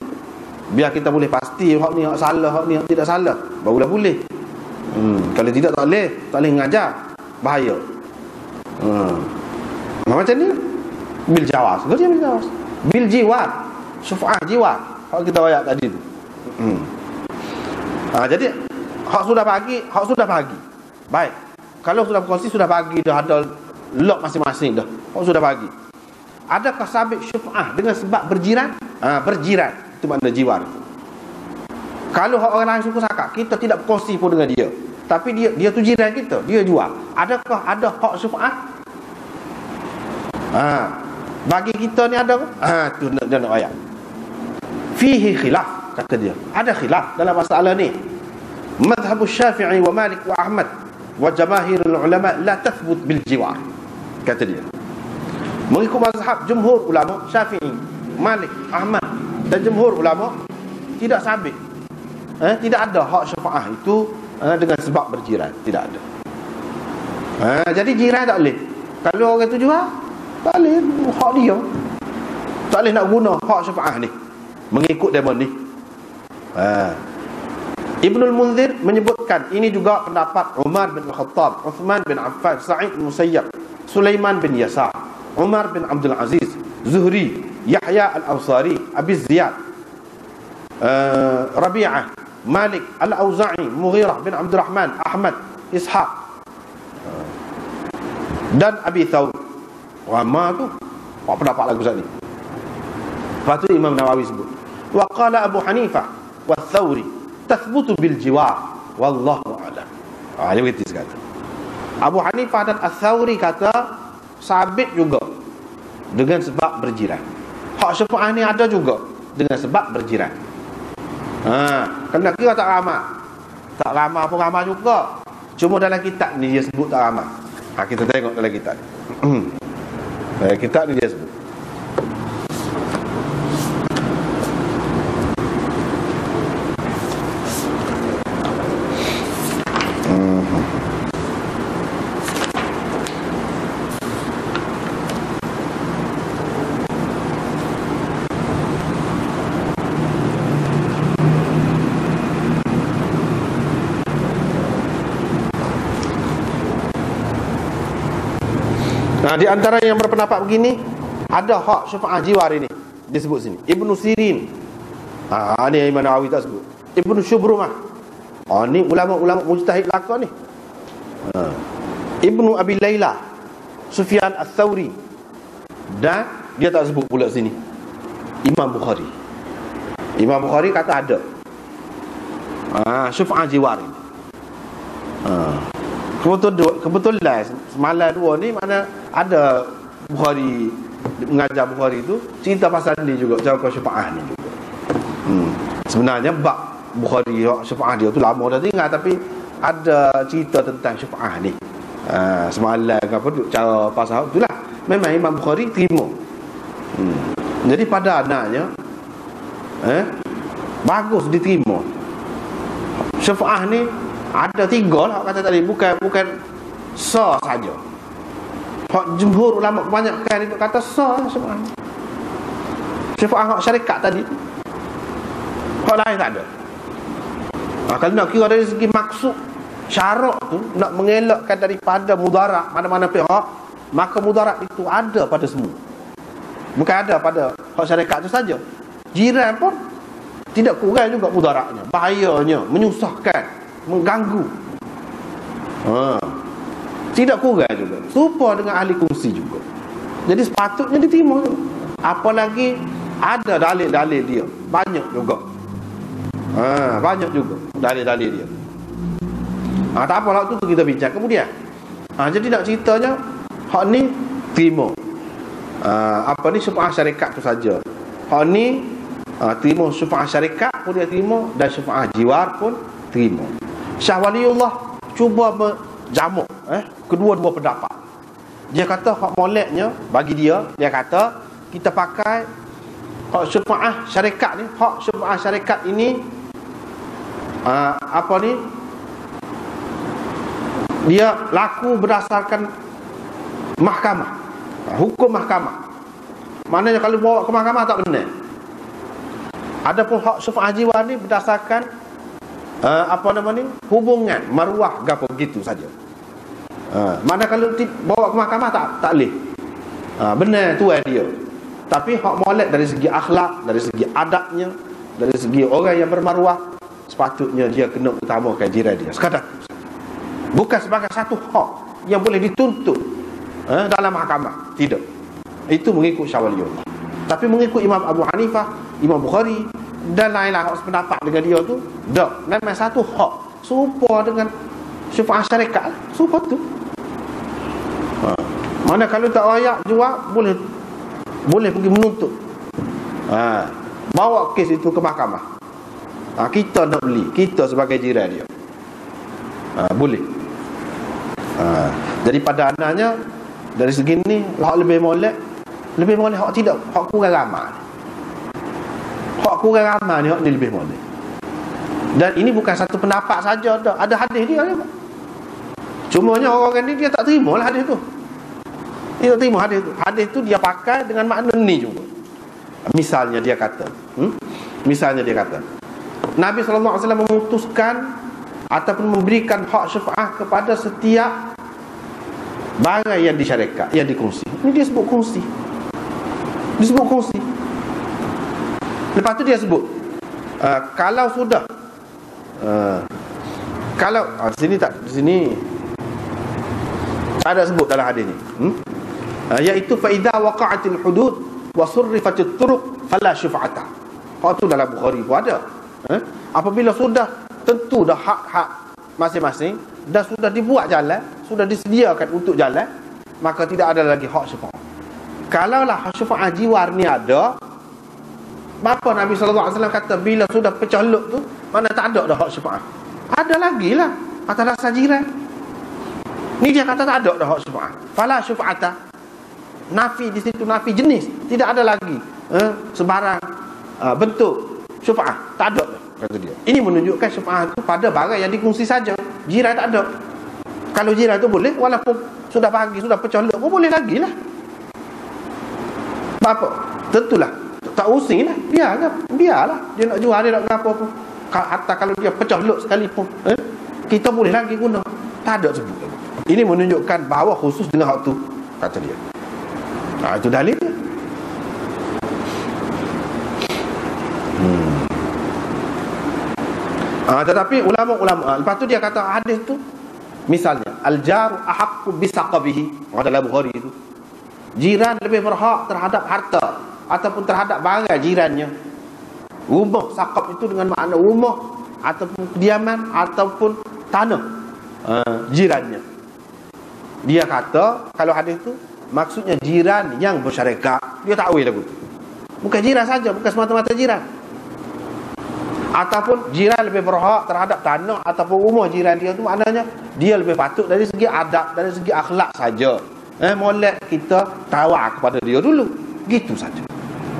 Biar kita boleh pasti hak ni hak salah, hak ni hak tidak salah, barulah boleh. Kalau tidak tak boleh mengajar, bahaya. Macam ni bil jawas, kerja bil jawas, bil jiwat, syuf'ah jiwat. Hak kita ayat tadi tu. Jadi hak sudah bagi. Baik. Kalau sudah berkongsi, sudah bagi dah, ada log masing-masing dah. Hak sudah bagi. Adakah sabit syuf'ah dengan sebab berjiran? Berjiran itu makna jiwar. Kalau orang lain suku sakat, kita tidak berkongsi pun dengan dia, tapi dia tu jiran kita, dia jual. Adakah ada hak syuf'ah? Bagi kita ni ada ke? Tu dia nak ayat. Fihi khilaf, kata dia. Ada khilaf dalam masalah ni. Madhhab Syafi'i wa Malik wa Ahmad wa jamaahirul ulama la tathbut bil jiwar, kata dia. Mengikut mazhab jumhur ulama Syafi'i, Malik, Ahmad dan jumhur ulama tidak sabit. Tidak ada hak syafaah itu dengan sebab berjiran, tidak ada. Jadi jiran tak boleh. Kalau orang tu jual, tak boleh, hak dia. Tak boleh nak guna hak syafaah ni mengikut demo ni. Ibnul Munzir menyebutkan ini juga pendapat Umar bin Khattab, Uthman bin Affan, Sa'id bin Musayyab, Sulaiman bin Yasar, Umar bin Abdul Aziz, Zuhri, Yahya al-Ansari, Abi Ziyad, Rabi'ah, Malik, Al-Auza'i, Mughirah bin Abdul Rahman, Ahmad, Ishaq dan Abi Thawr. Ramah tu apa pendapat lagu saat ni. Lepas tu Imam Nawawi sebut, wa qala Abu Hanifah wa Thawri tathbutu bil jiwar wallahu a'lam. Dia begitu sekata. Abu Hanifah dan Al-Thawri kata sabit juga dengan sebab berjiran. hak syafaah ni ada juga dengan sebab berjiran. Kena kira tak ramah. Tak ramah pun ramah juga. Cuma dalam kitab ni dia sebut tak ramah. Kita tengok dalam kitab ni. Dalam kitab ni dia sebut. Di antara yang berpendapat begini, ada hak syafaah jiwar ini disebut sini. Ibnu Sirin, ni Imam Nawawi tak sebut. Ibnu Syubrumah, ni ulama-ulama mujtahid lakon ni. Ibnu Abi Layla, Sufyan Ats-Tsauri, dan dia tak sebut pula sini Imam Bukhari. Imam Bukhari kata ada syafaah jiwar ini. Kebetulan semalam dua ni mana ada Bukhari, mengajar Bukhari tu cerita pasal ni juga, cara syafaah ni juga. Sebenarnya bab Bukhari syafaah dia tu lama dah tinggal, tapi ada cerita tentang syafaah ni. Semalam ke apa tu, cara pasal tu lah. Memang Imam Bukhari terima. Jadi pada anaknya bagus diterima. Syafaah ni ada tiga lah kata tadi, bukan sah saja. Hak jumhur ulama kebanyakan itu kata sah syafaah. Syafaah hak syarikat tadi, hak lain tak ada. Kalau nak kira dari segi maksud syarak tu, nak mengelakkan daripada mudarat mana-mana pihak, maka mudarat itu ada pada semua, bukan ada pada hak syarikat tu saja. Jiran pun tidak kurang juga mudaratnya, bahayanya, menyusahkan, mengganggu. Tidak kurang juga. Serupa dengan ahli kongsi juga. Jadi sepatutnya diterima juga. Apalagi ada dalil-dalil dia banyak juga. Banyak juga dalil-dalil dia. Tak apalah, tu kita bincang kemudian. Jadi nak ceritanya, hak ni terima. Apa ni syafaah syarikat tu saja. Hak ni terima syafaah syarikat pun dia terima, dan syafaah jiwar pun terima. Syah Waliullah cuba berjamuk kedua-dua pendapat. Dia kata hak moleknya bagi dia kata kita pakai hak syafaah syarikat ni. Hak syafaah syarikat ini apa ni, dia laku berdasarkan mahkamah, hukum mahkamah. Maknanya kalau bawa ke mahkamah tak benar. Adapun hak syafaah jiwar ni berdasarkan hubungan maruah gapo gitu saja. Mana kalau bawa ke mahkamah tak boleh. Benar tu dia. Tapi hak molek dari segi akhlak, dari segi adabnya, dari segi orang yang bermaruah, sepatutnya dia kena utamakan jiran dia. Sekadar bukan sebagai satu hak yang boleh dituntut dalam mahkamah. Tidak. Itu mengikut Syah Waliullah. Tapi mengikut Imam Abu Hanifah, Imam Bukhari dan lain-lain hak sependapat dengan dia tu, tak, memang satu hak serupa dengan syafaah syarikat, serupa tu. Mana kalau tak layak jual, boleh pergi menuntut, bawa kes itu ke mahkamah. Kita nak beli, kita sebagai jiran dia, boleh. Jadi pada anaknya dari segi ni, hak lebih molek hak tidak, hak kurang ramah. Hak kurang ramah ni, hak ni lebih molek. Dan ini bukan satu pendapat saja, ada hadis dia juga. Cumanya orang ni dia tak terima lah hadis tu. Dia tak terima hadis tu. Hadis tu dia pakai dengan makna ni juga. Misalnya dia kata Nabi SAW memutuskan ataupun memberikan hak syafaah kepada setiap barang yang disyarikat, yang dikongsi. Ini dia sebut kongsi. Lepas tu dia sebut kalau sudah kalau di sini tak ada sebut dalam hadis ni, iaitu fa idza waqa'atil hudud wa surrifatit turuq fala syufa'ata. Hak tu dalam Bukhari pun ada. Apabila sudah tentu dah hak-hak masing-masing, dah sudah dibuat jalan, sudah disediakan untuk jalan, maka tidak ada lagi hak syafaat. Kalaulah hak syafaat jiwar ni ada, Bapa Nabi SAW kata bila sudah pecah luk tu, mana tak ada dah hak syafaat. Ada lagi lah atas dasar jiran. Ni dia kata tak ada dah hak syafaat. Fala syafa'ata. Nafi di situ, nafi jenis. Tidak ada lagi sebarang bentuk syafaat. Tak ada dah, kata dia. Ini menunjukkan syafaat tu pada barang yang dikongsi saja. Jiran tak ada. Kalau jiran tu boleh, walaupun sudah pagi, sudah pecah luk pun boleh lagi lah. Bapa, tentulah tak using lah, biarlah dia nak jual, dia nak apa pun. Hatta kalau dia pecah luk sekalipun, kita boleh lagi guna. Tak ada sebut. Ini menunjukkan bahawa khusus dengan hak tu, kata dia. Itu dalil dia. Tetapi ulama-ulama lepas tu dia kata hadis tu, misalnya al-jaru ahaqqu bisaqabihi, dalam Bukhari itu, jiran lebih berhak terhadap harta ataupun terhadap barang jirannya. Rumah, saqab itu dengan makna rumah ataupun kediaman ataupun tanah jirannya. Dia kata kalau hadis itu maksudnya jiran yang bersyarikat. Dia takwil lagu tu. Bukan jiran saja, bukan semata-mata jiran. Ataupun jiran lebih berhak terhadap tanah ataupun rumah jiran dia tu, maknanya dia lebih patut dari segi adab, dari segi akhlak saja. Molek kita tawar kepada dia dulu. Gitu saja.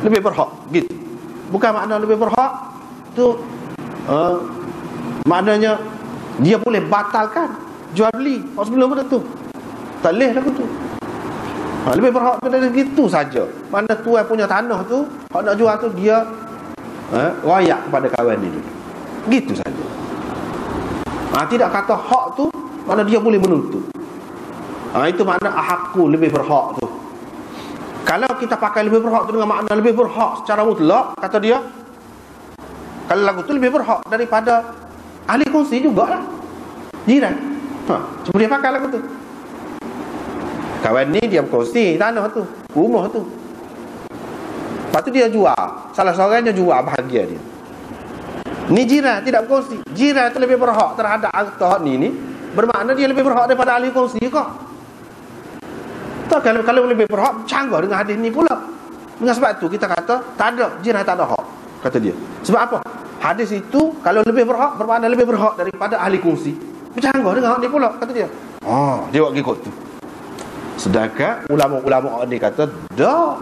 Lebih berhak, gitu. Bukan makna lebih berhak tu maknanya dia boleh batalkan jual beli. Sebelum benda tu tak boleh lagu tu. Lebih berhak dari gitu saja. Mana tuan punya tanah tu, hak nak jual tu dia royak kepada kawan dia dulu. Gitu saja. Tidak kata hak tu mana dia boleh menuntut. Itu makna ahakku, lebih berhak tu. Kalau kita pakai lebih berhak tu dengan makna lebih berhak secara mutlak, kata dia, kalau lagu tu lebih berhak daripada ahli kongsi jugalah, jiran. Cuma dia pakai lagu tu. Kawan ni dia berkongsi tanah tu, rumah tu. Lepas tu dia jual, salah seorangnya jual bahagia dia. Ni jiran tidak berkongsi. Jiran tu lebih berhak terhadap harta ni bermakna dia lebih berhak daripada ahli kongsi kok. Kalau lebih berhak, canggah dengan hadis ni pula. Dengan sebab tu kita kata tak ada, jiran tak ada hak, kata dia. Sebab apa? Hadis itu kalau lebih berhak bermakna lebih berhak daripada ahli kongsi. Bercanggah dengan hak ni pula, kata dia. Dia buat ikut tu. Sedangkan ulama-ulama ni kata dah,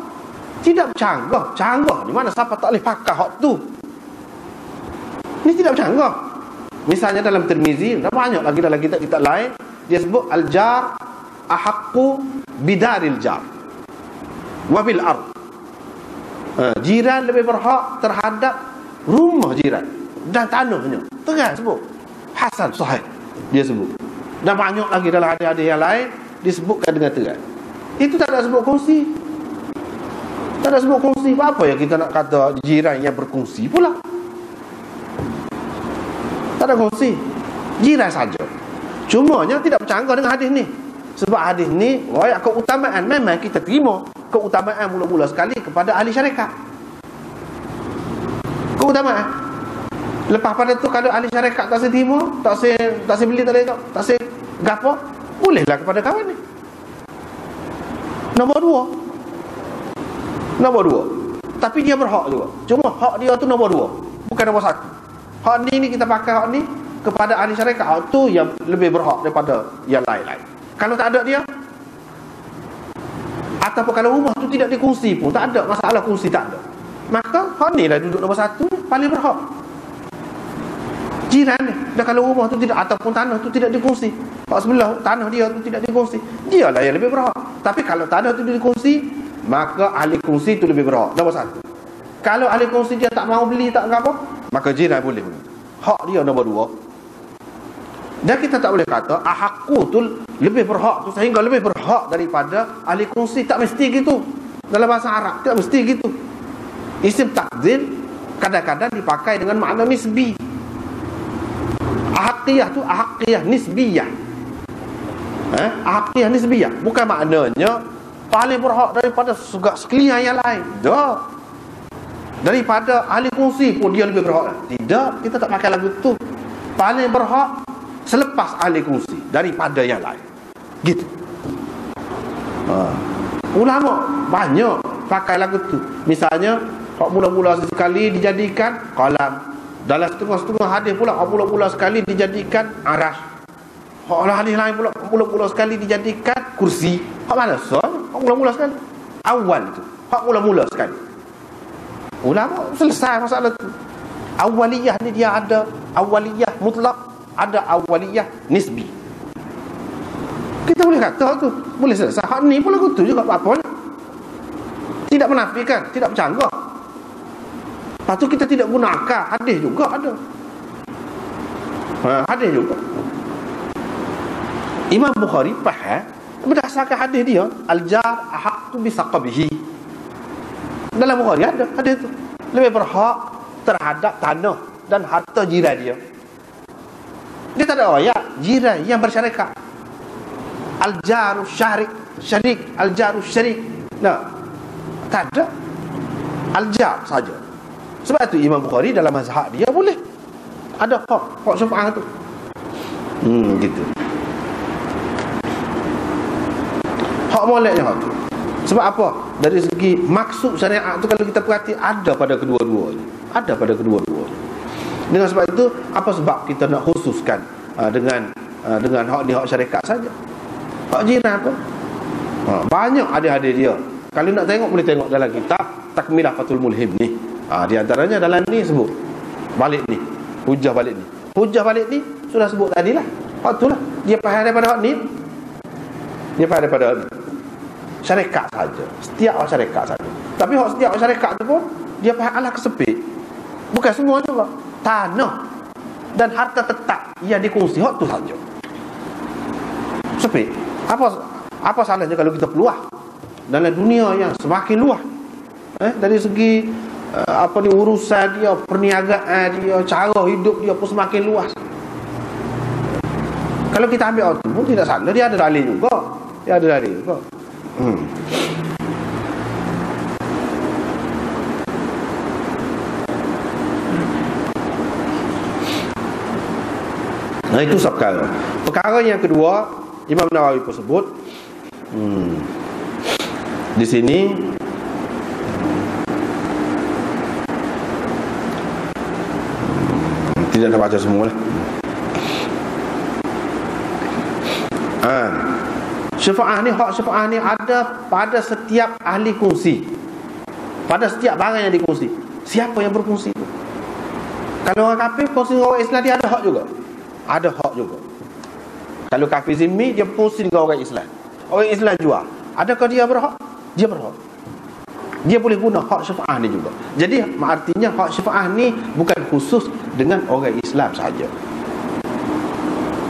tidak bercanggah. Canggah di mana siapa tak boleh pakai hak tu. Ni tidak bercanggah. Misalnya dalam Tirmizi, dan banyak lagi dalam kitab-kitab lain, dia sebut al-jar ahaqqu bidaril jar wa bil ard. Jiran lebih berhak terhadap rumah jiran dan tanahnya. Tegas sebut. Hasan sahih dia sebut. Dan banyak lagi dalam hadis-hadis yang lain disebutkan dengan tegas. Itu tak ada sebut kongsi. Tak ada sebut kongsi. Apa yang kita nak kata jiran yang berkongsi pula? Tak ada kongsi. Jiran saja. Cumanya tidak bercanggah dengan hadis ni. Sebab hadis ni royak keutamaan. Memang kita terima keutamaan mula-mula sekali kepada ahli syarikat. Keutamaan. Lepas pada tu kalau ahli syarikat tak saya terima, tak saya beli, tak saya gapo, bolehlah kepada kawan ni. Nombor dua. Tapi dia berhak juga. Cuma hak dia tu nombor 2, bukan nombor 1. Hak ni kita pakai hak ni kepada ahli syarikat. Hak tu yang lebih berhak daripada yang lain-lain. Kalau tak ada dia, ataupun kalau rumah tu tidak dikongsi pun, tak ada masalah kongsi, tak ada, maka hak ni lah duduk nombor 1, paling berhak. Jiran ni. Dan kalau rumah tu tidak, ataupun tanah tu tidak dikongsi, hak sebelah tanah dia tu tidak dikongsi, dia lah yang lebih berhak. Tapi kalau tanah tu dikongsi, maka ahli kongsi tu lebih berhak, nombor 1. Kalau ahli kongsi dia tak mau beli, tak apa, maka jiran boleh. Hak dia nombor 2. Dan kita tak boleh kata ahakku tu lebih berhak tu sehingga lebih berhak daripada ahli kongsi. Tak mesti gitu. Dalam bahasa Arab tak mesti gitu. Isim takdil kadang-kadang dipakai dengan makna nisbi. Ahaqiyah tu ahaqiyah nisbiyah. Ahaqiyah nisbiyah. Bukan maknanya paling berhak daripada sekalian yang lain. Dah. Daripada ahli kongsi pun dia lebih berhak. Tidak, kita tak pakai lagu tu. Paling berhak selepas ahli kongsi daripada yang lain. Gitu. Ulama banyak pakai lagu tu. Misalnya hak mula-mula sekali dijadikan qalam. Dalam setengah-setengah hadis pula hak mula-mula sekali dijadikan arash. Hak hadis lain pula mula-mula sekali dijadikan kursi. Hak mana hak mula-mula sekali? Awal tu. Hak mula-mula sekali. Ulama selesai masalah tu. Awaliyah ni dia ada awaliyah mutlak, ada awaliyah nisbi. Kita boleh kata tu, boleh selesai. Hak ni pula gitu juga apa ni? Tidak menafikan, tidak bercanggah. Lepas tu kita tidak guna akal. Hadis juga ada. Hadis juga. Imam Bukhari faham berdasarkan hadis dia, al-jar ahaqqu bi saqabihi. Dalam Bukhari ada hadis tu. Lebih berhak terhadap tanah dan harta jiran dia. Dia tak ada ayat jiran yang bersyarikat. Al-jaru syarik, al-jaru syarik. Nah, tak ada. Al-jar saja. Sebab itu Imam Bukhari dalam mazhab dia boleh ada hak syafaat tu. Gitu. Hak moleknya hak tu. Sebab apa? Dari segi maksud syariat tu kalau kita perhati ada pada kedua-duanya. Ada pada kedua-duanya. Dengan sebab itu apa sebab kita nak khususkan dengan hak ni hak syarikat saja? Hak jiran apa? Banyak hadis-hadis dia. Kalau nak tengok boleh tengok dalam kitab Takmilah Fathul Mulhim ni. Di antaranya dalam ni sebut balik ni, hujah balik ni. Hujah balik ni sudah sebut tadilah. Hak itulah dia faham daripada hak ni. Dia faham daripada hak ni. Syarikat saja. Setiap hak syarikat saja. Tapi hak setiap hak syarikat tu pun dia faham ala kesepit. Bukan semua juga. Tanah dan harta tetap yang dikongsi hak tu saja. Sepit. Apa salahnya kalau kita keluar dalam dunia yang semakin luas, dari segi urusan dia, perniagaan dia, cara hidup dia pun semakin luas. Kalau kita ambil itu pun tidak salah, dia ada dalil juga. Dia ada dalil juga. Nah, itu perkara. Perkara yang kedua, Imam Nawawi pun sebut di sini tidak ada baca semua lah. Syafaah ni, hak syafaah ni ada pada setiap ahli kongsi, pada setiap barang yang dikongsi. Siapa yang berkongsi itu? Kalau orang kafir kongsi dengan orang Islam, dia ada hak juga. Ada hak juga. Kalau kafir zimmi, dia kongsi dengan orang Islam. Orang Islam jual, adakah dia berhak? Dia berhak. Dia boleh guna hak syafaah ni juga. Jadi artinya hak syafaah ni bukan khusus dengan orang Islam saja.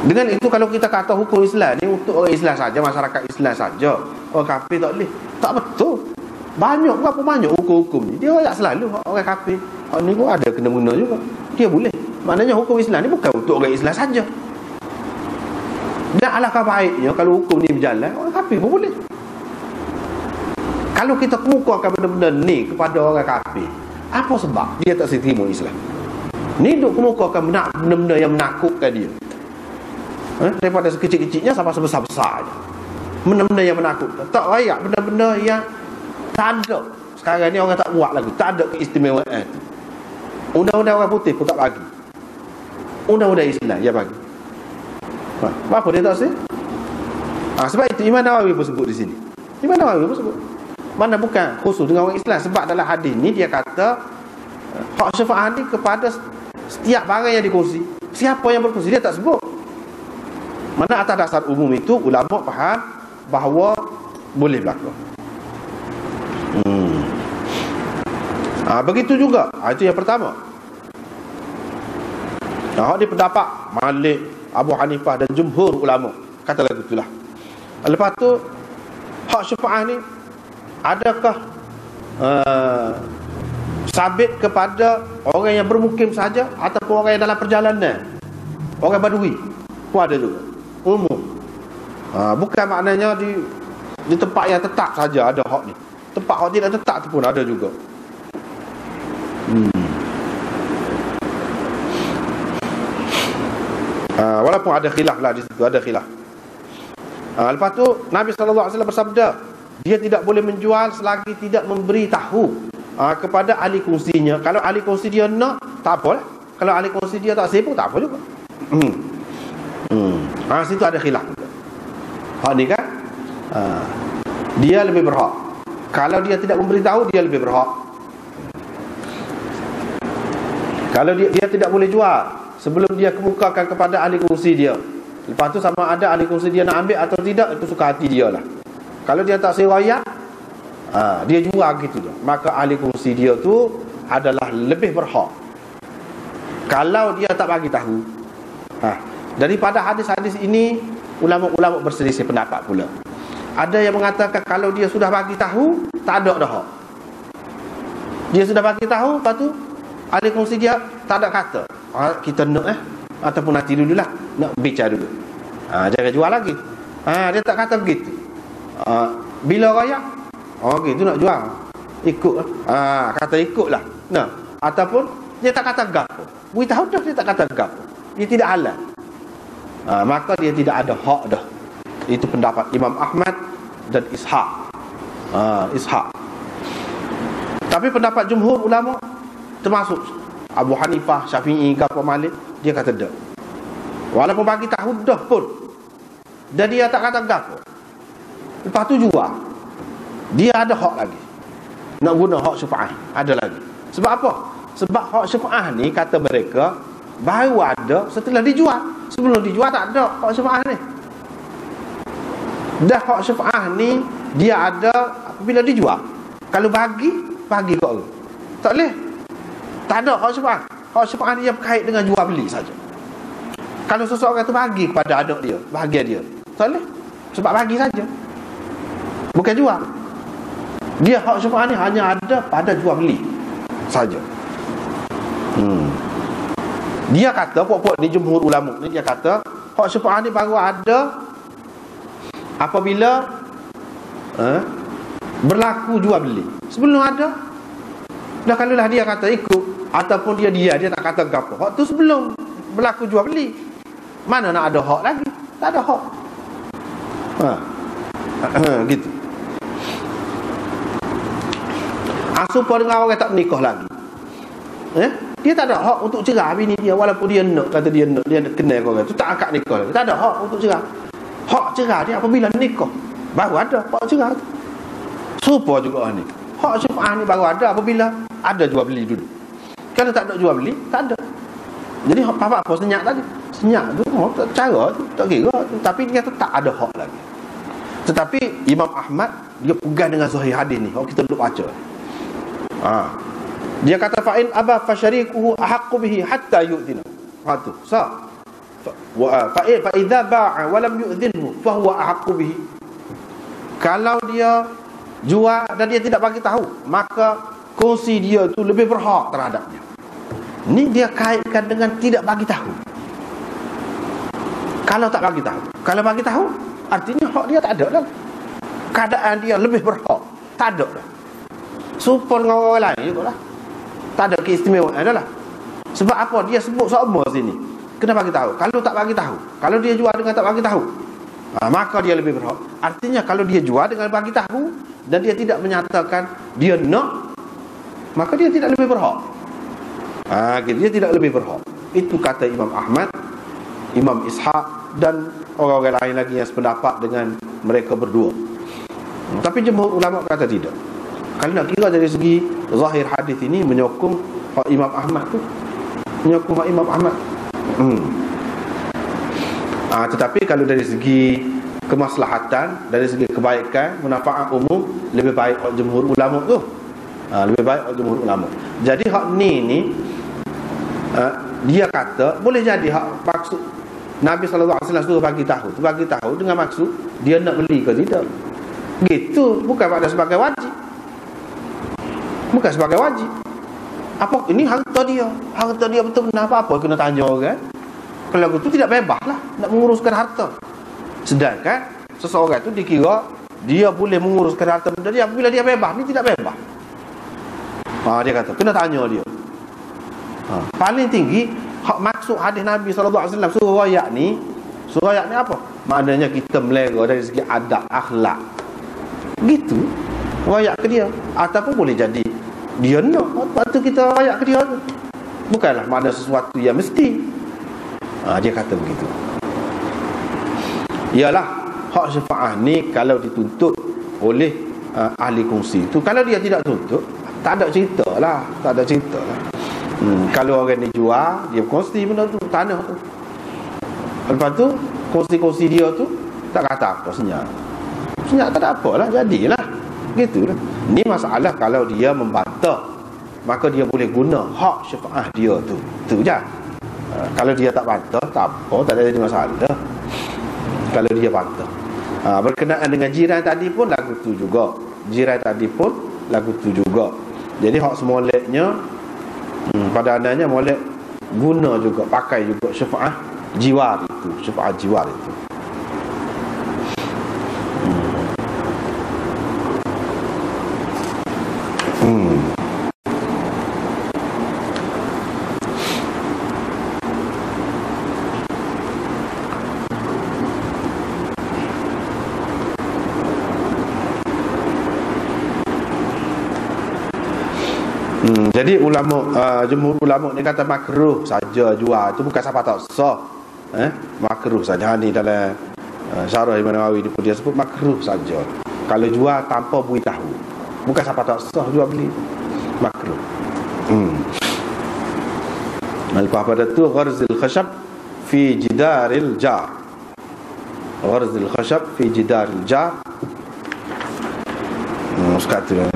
Dengan itu kalau kita kata hukum Islam ni untuk orang Islam saja, masyarakat Islam saja, orang kafir tak boleh. Tak betul. Berapa banyak hukum-hukum ni dia tak selalu orang kafir. Hak ni pun ada kena-mengena juga. Dia boleh. Maknanya hukum Islam ni bukan untuk orang Islam saja. Dan alangkah baiknya kalau hukum ni berjalan, orang kafir pun boleh. Kalau kita kemukakan benda-benda ni kepada orang kafir, apa sebab dia tak terima Islam? Ni duk kemukakan benda-benda yang menakutkan dia. Daripada sekecil-kecilnya sampai sebesar-besar. Benda-benda yang menakutkan. Tak layak benda-benda yang tak ada. Sekarang ni orang tak buat lagi. Tak ada keistimewaan. Undang-undang orang putih pun tak bagi. Undang-undang Islam dia bagi. Apa dia tak sih? Sebab itu Imam Nawawi pun sebut di sini. Imam Nawawi pun sebut. Mana bukan khusus dengan orang Islam. Sebab dalam hadis ni dia kata hak syafaat ni kepada setiap barang yang dikongsi. Siapa yang berkongsi dia tak sebut. Mana atas dasar umum itu ulama faham bahawa boleh berlaku. Begitu juga. Itu yang pertama. Hak ni pendapat Malik, Abu Hanifah dan jumhur ulama kata lagu itulah. Lepas tu hak syafaat ni adakah sabit kepada orang yang bermukim saja ataupun orang yang dalam perjalanan, orang badui pun ada juga, umum. Bukan maknanya di tempat yang tetap saja ada hak ni. Tempat hak tidak tetap tu pun ada juga. Walaupun ada khilaf lah di situ, ada khilaf. Lepas tu Nabi SAW bersabda, dia tidak boleh menjual selagi tidak memberi tahu kepada ahli kongsinya. Kalau ahli kongsi dia nak, tak apa lah. Kalau ahli kongsi dia tak sibuk, tak apa juga. Situ ada khilaf. Hak ni kan, dia lebih berhak. Kalau dia tidak memberitahu, dia lebih berhak. Kalau dia tidak boleh jual sebelum dia kemukakan kepada ahli kongsi dia. Lepas tu sama ada ahli kongsi dia nak ambil atau tidak, itu suka hati dia lah. Kalau dia tak sirayat, dia jual gitu je, maka ahli kongsi dia tu adalah lebih berhak. Kalau dia tak bagi tahu, daripada hadis-hadis ini ulama-ulama berselisih pendapat pula. Ada yang mengatakan kalau dia sudah bagi tahu, tak ada dah hak. Dia sudah bagi tahu, lepas tu ahli kongsi dia tak ada kata, kita nak ataupun nanti dululah, nak bicara dulu, jangan jual lagi. Dia tak kata begitu. Bila raya, gitu nak jual, ikut kata ikutlah. Nah, ataupun dia tak kata gapo, beritahu dah dia tak kata gapo, dia tidak halal, maka dia tidak ada hak dah. Itu pendapat Imam Ahmad dan Ishaq. Tapi pendapat jumhur ulama, termasuk Abu Hanifah, Syafi'i, gapo Malik, dia kata dah. Walaupun bagi tahu dah pun, dan dia tak kata gapo, lepas tu jual, dia ada hak lagi. Nak guna hak syufa'ah, ada lagi. Sebab apa? Sebab hak syufa'ah ni, kata mereka, baru ada setelah dijual. Sebelum dijual tak ada hak syufa'ah ni. Dah hak syufa'ah ni dia ada apabila dijual. Kalau bagi kat orang, tak boleh. Tak ada hak syufa'ah. Hak syufa'ah ni yang berkait dengan jual beli saja. Kalau seseorang tu bagi kepada anak dia, bahagian dia, tak boleh. Sebab bagi saja, bukan jual. Dia hak syufa'ah ni hanya ada pada jual beli saja. Dia kata, pokok ni jumhur ulama ni, dia kata hak syufa'ah ni baru ada apabila berlaku jual beli. Sebelum ada dah, kalau lah dia kata ikut ataupun dia tak kata gapo, hak tu sebelum berlaku jual beli. Mana nak ada hak lagi? Tak ada hak. Gitu. Supaya dengan orang tak menikah lagi, dia tak ada hak untuk cerai bini dia, walaupun dia nak, kata dia nak, dia kenal orang tu, tak akad nikah lagi. Tak ada hak untuk cerai. Hak cerai dia apabila nikah, baru ada hak cerai tu. Supaya juga ni, hak syufa'ah ni baru ada apabila ada jual beli dulu. Kalau tak ada jual beli, tak ada. Jadi apa senyap tadi, senyap tu cara tu tak kira, tapi dia tetap ada hak lagi. Tetapi Imam Ahmad dia pegang dengan sahih hadis ni. Kita duduk baca. Dia kata fa'in aba fasyarikuhu ahaqqu bihi hatta yu'dhina. Tu fa idza ba'a wa lam yu'dhinhu fa huwa ahaqqu bihi. Kalau dia jual dan dia tidak bagi tahu, maka kongsi dia tu lebih berhak terhadapnya. Ni dia kaitkan dengan tidak bagi tahu. Kalau tak bagi tahu, kalau bagi tahu, artinya hak dia tak ada dah. Keadaan dia lebih berhak, tak ada dah. Supaya dengan orang lain juga lah, tak ada keistimewaan adalah. Sebab apa? Dia sebut sama sini, kena bagi tahu. Kalau tak bagi tahu, kalau dia jual dengan tak bagi tahu, maka dia lebih berhak. Artinya kalau dia jual dengan bagi tahu dan dia tidak menyatakan dia nak, maka dia tidak lebih berhak. Dia tidak lebih berhak. Itu kata Imam Ahmad, Imam Ishaq dan orang-orang lain lagi yang sependapat dengan mereka berdua. Tapi jumhur ulama kata tidak. Kalau nak kira dari segi zahir hadis ini, menyokong Pak Imam Ahmad tu, menyokong Pak Imam Ahmad. Tetapi kalau dari segi kemaslahatan, dari segi kebaikan, manfaat umum, lebih baik jumhur ulama tu. Lebih baik jumhur ulama. Jadi hak ni dia kata boleh jadi hak maksud Nabi sallallahu alaihi wasallam suruh bagi tahu dengan maksud dia nak beli ke tidak. Gitu, bukan pada sebagai wajib. Bukan sebagai wajib. Apa ini harta dia betul benar apa kena tanya orang. Kalau itu tidak bebas lah nak menguruskan harta. Sedangkan seseorang itu dikira dia boleh menguruskan harta benda dia apabila dia bebas. Ni tidak bebas. Dia kata kena tanya dia. Paling tinggi hak maksud hadis Nabi sallallahu alaihi wasallam suruh rakyat ni apa? Maknanya kita melera dari segi adab akhlak. Gitu. Rakyat ke dia. Ataupun boleh jadi dia nak, lepas tu kita rayak ke dia tu. Bukanlah mana sesuatu yang mesti. Dia kata begitu. Ialah hak syafaah ni kalau dituntut oleh ahli kongsi tu, kalau dia tidak tuntut, tak ada cerita lah. Kalau orang ni jual, dia kongsi benda tu, tanah tu. Lepas tu kongsi-kongsi dia tu tak kata apa, senyap tak ada apa lah, jadilah gitulah. Ni masalah kalau dia membantah, maka dia boleh guna hak syafaah dia tu je. Kalau dia tak bantah, tak apa, tak ada masalah. Kalau dia bantah, berkenaan dengan jiran tadi pun lagu tu juga. Jadi hak semoleknya, pada adanya molek guna juga, pakai juga syafaah jiwar itu. Jadi jumhur ulama ni kata makruh saja jual tu, bukan siapa tak sah. Makruh saja. Ni dalam syarah Imam Nawawi dia sebut makruh saja. Kalau jual tanpa beritahu, bukan siapa tak sah jual beli, makruh. Lepas pada tu gharzil khashab fi jidaril jar. Gharzil khashab fi jidaril jar. Sekat tu lah.